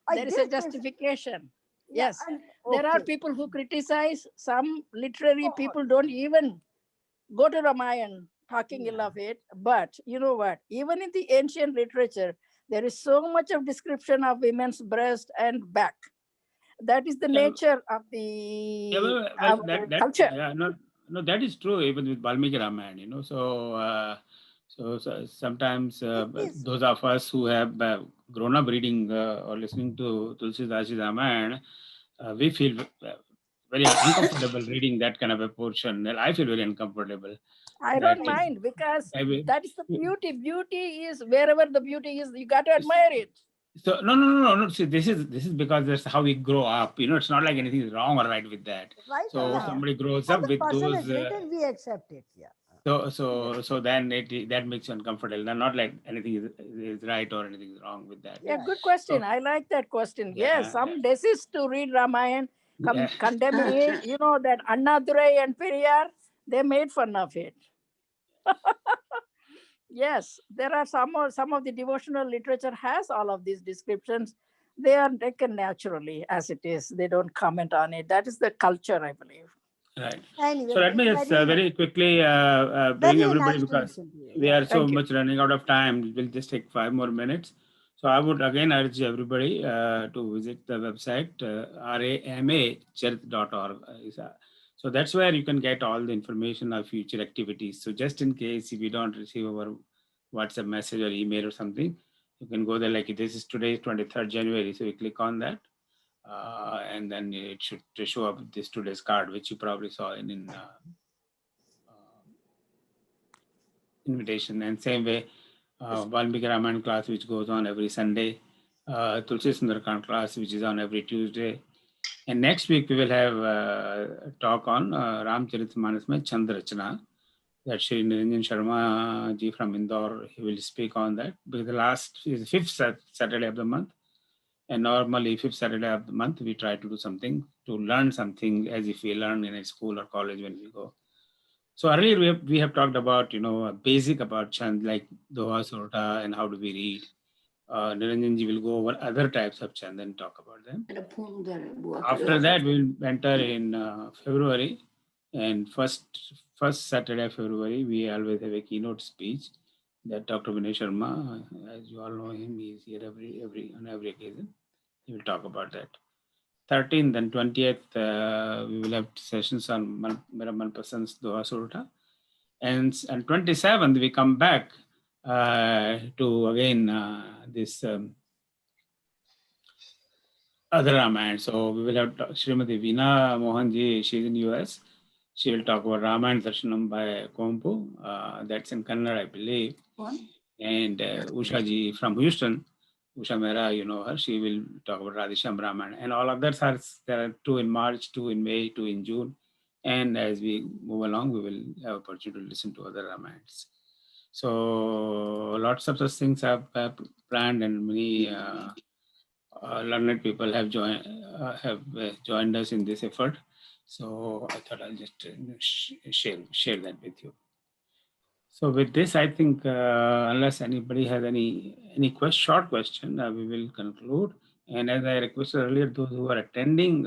I There is a did this. justification. Yeah, Yes. and- There are okay. people who criticize. Some literary people don't even go to Ramayan talking ill of it. But you know what? Even in the ancient literature, there is so much of description of women's breast and back. That is the nature of Yeah, the well, our culture. yeah, no, that is true even with Valmiki Ramayana, so sometimes those of us who have grown up reading or listening to Tulsidas Ramayana, we feel very uncomfortable reading that kind of a portion. I feel very uncomfortable. I that don't mind because I will- that is the beauty. Beauty is wherever the beauty is, you got to admire it. So no. See, this is because that's how we grow up. It's not like anything is wrong or right with that. Right? So Yeah. somebody grows How up the with person those. is written, we accept it. Yeah. So then that makes you uncomfortable. Not like anything is right or anything is wrong with that. Yeah, good question. So, I like that question. Yeah, Yes, some desist to read Ramayan, Yeah. condemning it. You know that Annadurai and Periyar, they made fun of it. Yes, there are some of the devotional literature has all of these descriptions. They are taken naturally as it is. They don't comment on it. That is the culture, I believe. Right. Anyway, So let me just very quickly bring very everybody nice to because listen to you. we are so Thank you. much running out of time. We'll just take 5 more minutes. So I would again urge everybody to visit the website ramachirth.org. So that's where you can get all the information of future activities. So just in case if you don't receive our WhatsApp message or email or something, you can go there like this is today, 23rd January. So you click on that. And then it should show up this today's card, which you probably saw in invitation. And same way, Valmiki Ramayana class, which goes on every Sunday, Tulsi Sundarkand class, which is on every Tuesday. And next week, we will have a talk on Ramcharitmanas mein Chandrachana. That Shri Niranjan Sharma ji from Indore, he will speak on that. Because the last is the 5th Saturday of the month. And normally 5th Saturday of the month, we try to do something to learn something as if we learn in a school or college when we go. So earlier we have talked about, basic about chant like Doha Surta and how do we read. Niranjanji will go over other types of chant and talk about them. After that, we will enter in February. And first Saturday of February, we always have a keynote speech that Dr. Vinay Sharma, as you all know him, he is here on every occasion. He will talk about that. 13th and 20th, we will have sessions on Mera Manpasand's Doha Surta. And 27th, we come back to again this other Ramayana. So we will have Srimati Veena Mohanji, she's in US. She will talk about Ramayana Darshanam by Kompu. That's in Kannada, I believe. And Usha ji from Houston, Usha Mehra, you know her, she will talk about Radhisham Ramayana. And all others there are 2 in March, 2 in May, 2 in June. And as we move along, we will have opportunity to listen to other Ramayans. So lots of such things have planned, and many learned people have joined us in this effort. So I thought I'll just share that with you. So with this, I think unless anybody has any short question, we will conclude. And as I requested earlier, those who are attending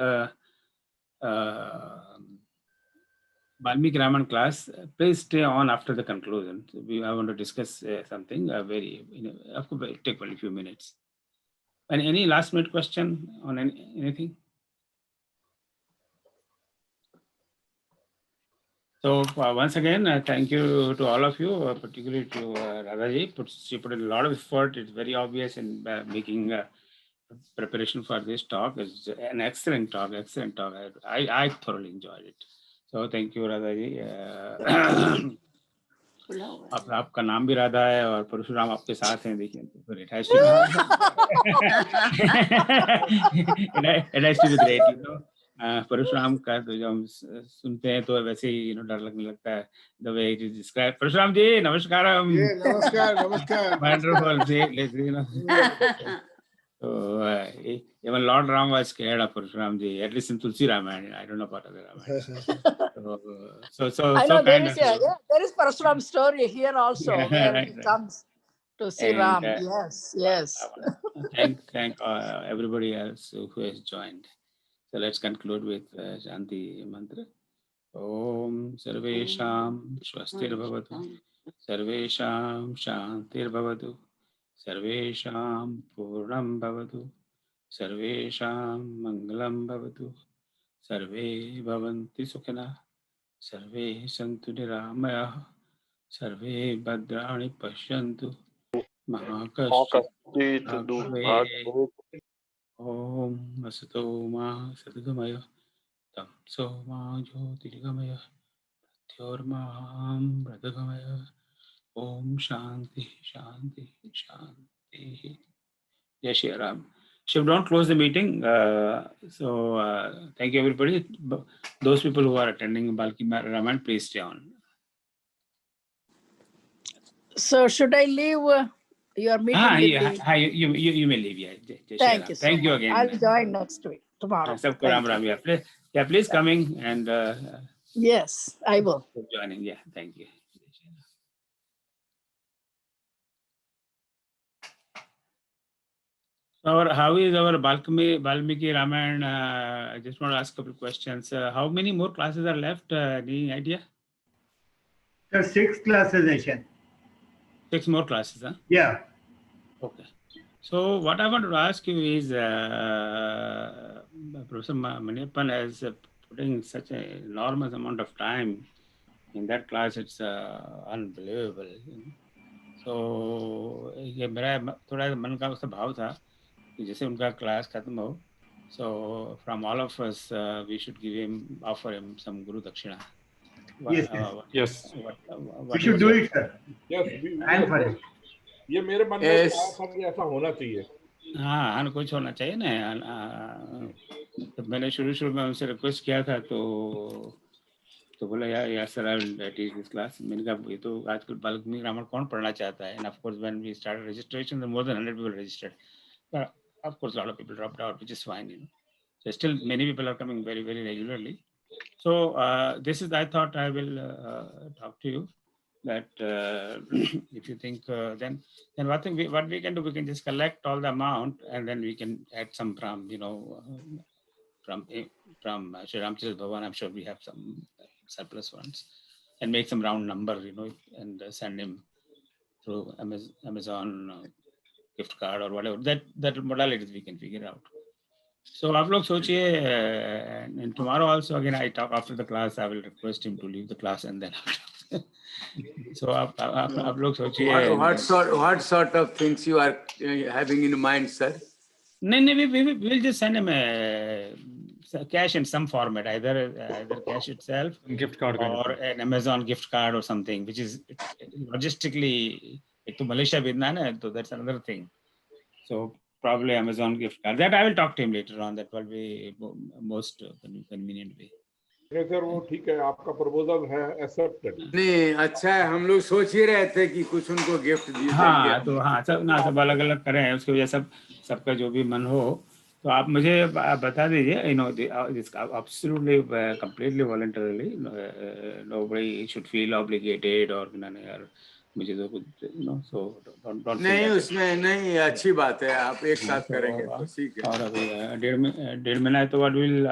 Valmiki Raman class, please stay on after the conclusion. I want to discuss something of course, it'll take only a few minutes. And any last minute question on anything? So once again, thank you to all of you, particularly to Radhaji. She put in a lot of effort. It's very obvious in making preparation for this talk. It's an excellent talk, excellent talk. I thoroughly enjoyed it. So thank you, Radhaji. आपका नाम भी राधा है और परशुराम आपके साथ हैं, देखिए तो it has to it has to be great, you know. Parshuram का तो जब हम सुनते हैं तो वैसे ही डर लगने लगता है, the way it is described. Parshuram ji नमस्कारम. Namaskar. Wonderful, you know. So even Lord Ram was scared of Parasuram ji, at least in Tulsi Ramayana. I don't know about other Ramayana. So I know kind of. there is Parasuram story here also, Yeah, where right, he right. comes to see And, Ram. Yes. Thank everybody else who has joined. So let's conclude with Shanti mantra. Om Sarvesham Swastir Bhavatu. Sarvesham Shantir Bhavatu. Sarvesham Purnam Bhavatu. Sarvesham Mangalam Bhavatu. Sarve Bhavanti Sukhina. Sarve Santu Niramaya. Sarve Bhadrani Pashyantu. Mahakashchit Bhagave. Om Asato Ma Sadgamaya. Tamso Ma Jyotirgamaya. Tyormaham Bratagamaya. Om Shanti Shanti Shanti. Jai Shri Ram. So don't close the meeting. Thank you everybody. Those people who are attending Valmiki Ramayana, please stay on. So should I leave your meeting? You may leave. Yeah. Jai Shri Thank Ram. you. Thank you again. I'll join next week, tomorrow. Sabko Ram Ram. Yeah, please coming and yes, I will. Joining. Yeah, thank you. How is our Valmiki Ramayana? I just want to ask a couple of questions. How many more classes are left? Any idea? There are 6 classes, Nishan. 6 more classes, huh? Yeah. Okay. So what I want to ask you is, Professor Maniappan has putting such an enormous amount of time in that class. It's unbelievable. So ये मेरा थोड़ा मन का उसका भाव था कि जैसे उनका क्लास खत्म हो, so from all of us we should offer him some Guru Dakshina. Yes. What We should do it, sir. Yes, I am for it. ये मेरे मन में था कि ऐसा होना चाहिए. हाँ कुछ होना चाहिए ना. तो मैंने शुरू में उनसे रिक्वेस्ट किया था तो बोला यार sir I will teach this class. मैंने कहा ये तो आजकल वाल्मीकि रामायण कौन पढ़ना चाहता है. And of course when we started registration more than 100 people registered. Of course a lot of people dropped out, which is fine, you know. So still many people are coming very very regularly. So this is, I thought I will talk to you that if you think then what we can do, we can just collect all the amount and then we can add some from from Sri Ramchandra Bhavan. I'm sure we have some surplus funds and make some round number, you know, and send him through Amazon gift card or whatever. That modalities we can figure out. So आप लोग सोचिए, and tomorrow also again I talk after the class. I will request him to leave the class and then. So आप लोग सोचिए. What sort of things you are having in mind, sir? नहीं, we will just send him cash in some format, either cash itself, Gift card or an Amazon gift card or something, which is logistically, एक तो Malaysia भेजना है ना, so that's another thing. So probably Amazon gift card. That I will talk to him later on. That will be most convenient way. Sir वो ठीक है, आपका proposal है एक्सेप्टेड. नहीं, अच्छा है, हम लोग सोच ही रहे थे कि कुछ उनको गिफ्ट दिए. हाँ तो हाँ सब अलग अलग करें, उसकी वजह सबका जो भी मन हो तो आप मुझे बता दीजिए. You know, this absolutely completely voluntarily. Nobody should feel obligated or मुझे तो कुछ सो डोंट नहीं, उसमें नहीं, अच्छी बात है, आप एक साथ करेंगे तो ठीक है। और अभी डेढ़ महीना है तो what will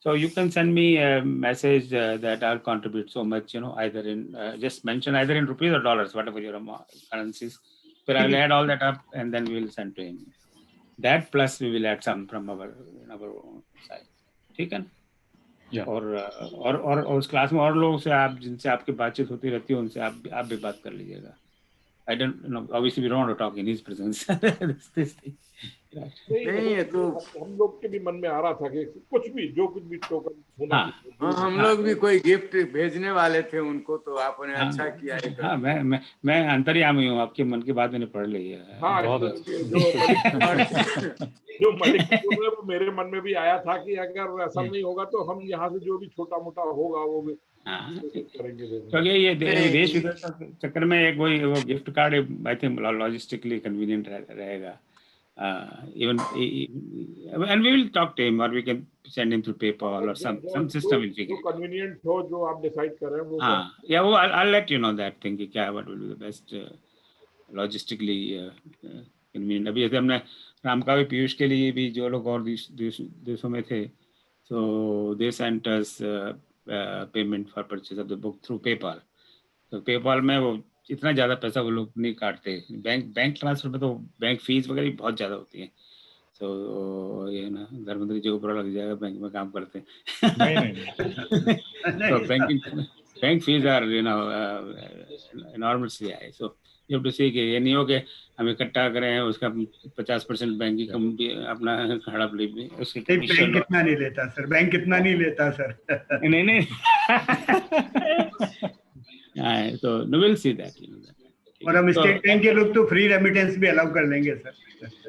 so you can send me a message that I'll contribute so much, either in just mention either in rupees or dollars, whatever your currencies. But I will add all that up and then we will send to him. That plus we will add some from our own side. ठीक है ना? और उस class में और लोगों से आप जिनसे आपकी बातचीत होती रहती है उनसे आप भी बात कर लीजिएगा. I don't know. Obviously, we don't want to talk in his presence. this thing. Right. नहीं, ये तो हम लोग के भी मन में आ रहा था कि कुछ भी जो कुछ भी टोकन होना चाहिए. हाँ, हम लोग भी कोई गिफ्ट भेजने वाले थे उनको, तो आपने अच्छा किया है. हाँ, मैं अंतर्यामी हूँ, आपके मन की बात मैंने पढ़ ली है. हाँ, जो मलिक बोल रहे वो मेरे मन में भी आया था कि अगर ऐसा नहीं होगा तो हम यहाँ से जो भी छोटा मोटा होगा वो भी करेंगे. क्योंकि ये देश विदेश चक्कर में एक कोई वो gift card I think logistically convenient रहेगा. Even and we will talk to him or we can send him through PayPal or some system will figure. जो convenient हो, जो आप decide करें वो. Yeah, वो I'll let you know that thing कि क्या what will be the best logistically convenient. अभी जैसे हमने राम का भी पीयूष के लिए भी जो लोग और देशों में थे, so they sent us payment for purchase of the book through PayPal. तो PayPal में वो इतना ज़्यादा पैसा वो लोग नहीं काटते. बैंक ट्रांसफर में तो बैंक फीस वगैरह बहुत ज़्यादा होती है. तो ये ना धर्मेंद्र जी को बुरा लग जाएगा, बैंक में काम करते हैं. तो bank fees are enormously high. So you have to see कि ये नहीं हो कि हम इकट्ठा करें उसका 50% बैंक की कम भी अपना हड़प ले भी उसकी बैंक कितना नहीं लेता सर, बैंक कितना नहीं लेता सर. नहीं तो नो विल सी दैट. और हम स्टेट बैंक के लोग तो फ्री रेमिटेंस भी अलाउ कर लेंगे सर.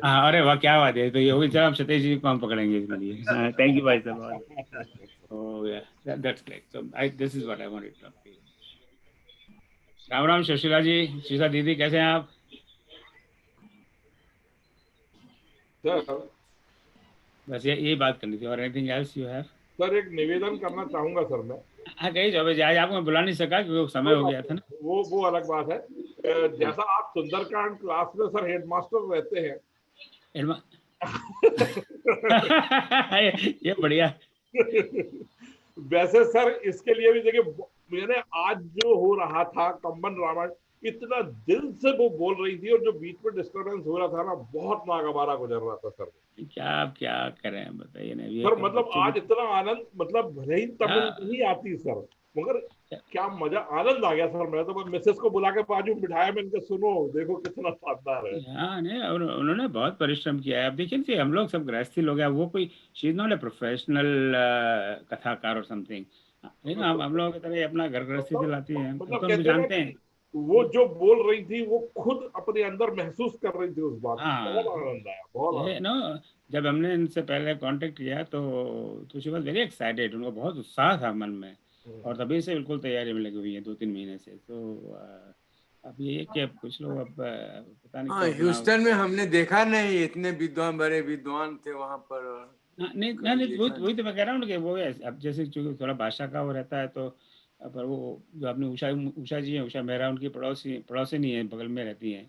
हाँ, अरे वाह, क्या बात है. तो ये होगी, चलो हम सतीश जी को हम पकड़ेंगे इसके लिए. थैंक यू भाई साहब. Oh yeah, that's great. So this is what I wanted to talk. Ram Ram Sushila ji, Sheela दीदी, कैसे हैं आप? बस ये बात करनी थी. और anything else you have? Sir, एक निवेदन करना चाहूंगा सर मैं. हाँ, कही जाओ. आज आपको मैं बुला नहीं सका क्योंकि समय हो गया था ना. वो अलग बात है. जैसा आप सुंदरकांड क्लास में सर हेडमास्टर रहते हैं. ये बढ़िया. वैसे सर इसके लिए भी देखिए, मैंने आज जो हो रहा था कंबन रामायण, इतना दिल से वो बोल रही थी, और जो बीच में डिस्टर्बेंस हो रहा था ना, बहुत नागवारा गुजर रहा था सर. क्या करें बताइए ना सर. मतलब आज इतना आनंद, मतलब भले ही तमिल नहीं आती सर, मगर क्या मजा, आनंद आ गया सर. मैं तो मिसेस को बुला के बाजू बिठाया, मैंने कहा सुनो देखो कितना शानदार है. हाँ, नहीं, उन्होंने बहुत परिश्रम किया है. अब देखिए हम लोग सब गृहस्थी लोग हैं. वो कोई she is not a professional कथाकार और समथिंग. हम लोग की तरह अपना घर गृहस्थी चलाती है, तो जानते हैं. वो जो बोल रही थी वो खुद अपने अंदर महसूस कर रही थी उस बात. बहुत आनंद आया, बहुत. जब हमने इनसे पहले कांटेक्ट किया तो शी वाज वेरी एक्साइटेड. उनको बहुत उत्साह था मन में, और तभी से बिल्कुल तैयारी में लगी हुई है 2-3 महीने से. तो अब ये कि कुछ लोग अब पता नहीं. ह्यूस्टन में हमने देखा नहीं, इतने विद्वान, बड़े विद्वान थे वहाँ पर. नहीं, वही तो मैं कह रहा हूँ कि वो अब जैसे चूंकि थोड़ा भाषा का वो रहता है, तो पर वो जो आपने उषा जी हैं, उषा मेहरा, उनकी पड़ोसी है, बगल में रहती हैं.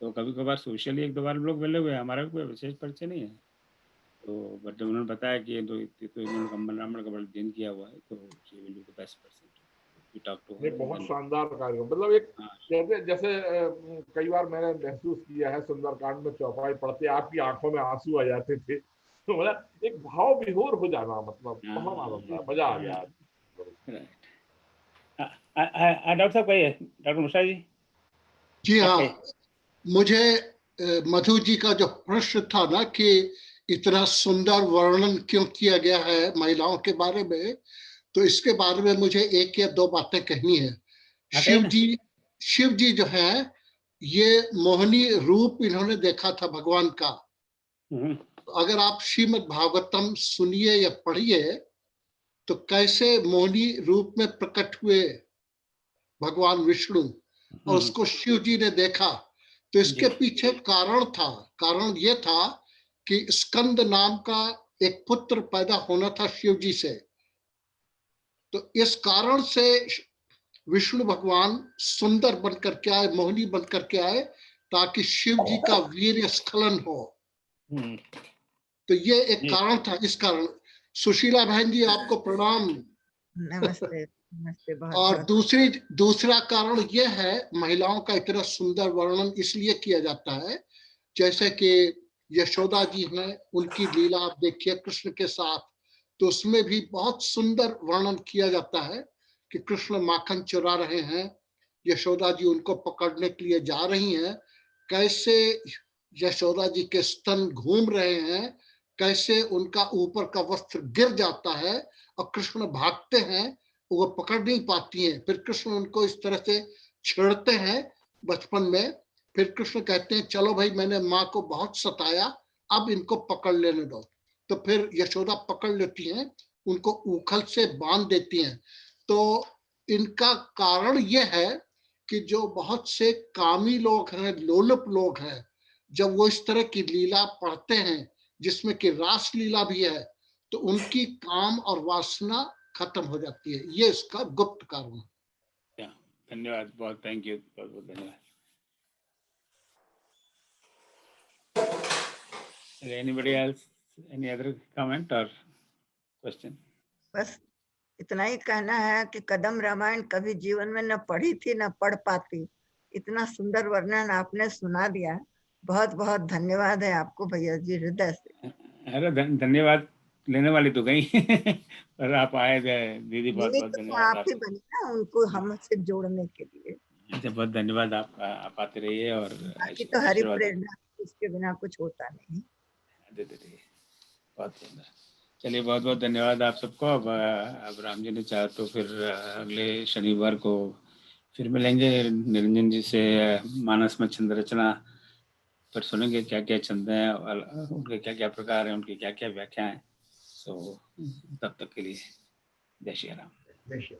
तो कभी कभार सोशली 1-2 बार लोग मिले हुए हैं. हमारा कोई विशेष परिचय नहीं है. तो बट उन्होंने बताया कि तो इन्होंने कंबन रामायण का बड़ा अध्ययन किया हुआ है, तो she will be the best person to talk to. ये बहुत शानदार कार्यक्रम. मतलब एक जैसे कई बार मैंने महसूस किया है सुंदरकांड में चौपाई पढ़ते आपकी आंखों में आंसू आ जाते थे. तो मतलब एक भाव विभोर हो जाना, मतलब बहुत आनंद आया, मजा आ गया. डॉक्टर साहब कहिए. डॉक्टर मिश्रा जी. जी हाँ, मुझे मधु जी का जो प्रश्न था ना कि इतना सुंदर वर्णन क्यों किया गया है महिलाओं के बारे में, तो इसके बारे में मुझे 1 या 2 बातें कहनी है. शिव जी जो है, ये मोहिनी रूप इन्होंने देखा था भगवान का. अगर आप श्रीमद् भागवतम सुनिए या पढ़िए तो कैसे मोहिनी रूप में प्रकट हुए भगवान विष्णु, और उसको शिव जी ने देखा. तो इसके पीछे कारण ये था कि स्कंद नाम का एक पुत्र पैदा होना था शिव जी से. तो इस कारण से विष्णु भगवान सुंदर बन करके आए, मोहिनी बन करके आए, ताकि शिव जी का वीर स्खलन हो। तो ये एक कारण था। इस कारण सुशीला बहन जी आपको प्रणाम। नमस्ते नमस्ते। बहुत और बहुत दूसरा कारण यह है, महिलाओं का इतना सुंदर वर्णन इसलिए किया जाता है, जैसे कि यशोदा जी हैं, उनकी लीला आप देखिए कृष्ण के साथ, तो उसमें भी बहुत सुंदर वर्णन किया जाता है कि कृष्ण माखन चुरा रहे हैं, यशोदा जी उनको पकड़ने के लिए जा रही हैं, कैसे यशोदा जी के स्तन घूम रहे हैं, कैसे उनका ऊपर का वस्त्र गिर जाता है और कृष्ण भागते हैं, वो पकड़ नहीं पाती हैं। फिर कृष्ण उनको इस तरह से छेड़ते हैं बचपन में। फिर कृष्ण कहते हैं चलो भाई, मैंने माँ को बहुत सताया, अब इनको पकड़ लेने दो। तो फिर यशोदा पकड़ लेती हैं, उनको उखल से बांध देती हैं। तो इनका कारण यह है कि जो बहुत से कामी लोग हैं, लोलुप लोग हैं, जब वो इस तरह की लीला पढ़ते हैं जिसमें कि रास लीला भी है, तो उनकी काम और वासना खत्म हो जाती है। ये इसका गुप्त कारण है। धन्यवाद बहुत, थैंक यू, बहुत बहुत धन्यवाद। Anybody else, any other comment or question? बस इतना ही कहना है कि कदम रामायण कभी जीवन में न पढ़ी थी न पढ़ पाती, इतना सुंदर वर्णन आपने सुना दिया। बहुत बहुत धन्यवाद है आपको भैया जी, हृदय से। अरे धन्यवाद लेने वाली तो गई पर आप आए गए दीदी, बहुत बहुत तो धन्यवाद आप ही बनी ना उनको हमसे जोड़ने के लिए। आपका, बहुत धन्यवाद आपका। आप आते रहिए और बाकी तो हरि आशीर्वाद प्रेरणा, उसके बिना कुछ होता नहीं। देते रहिए। बहुत सुंदर। चलिए, बहुत बहुत धन्यवाद आप सबको। अब राम जी ने चाहा तो फिर अगले शनिवार को फिर मिलेंगे निरंजन जी से, मानस में छंद रचना पर सुनेंगे क्या क्या छंद हैं, उनके क्या क्या प्रकार हैं, उनकी क्या क्या व्याख्या है। तो तब तक के लिए जय श्री राम।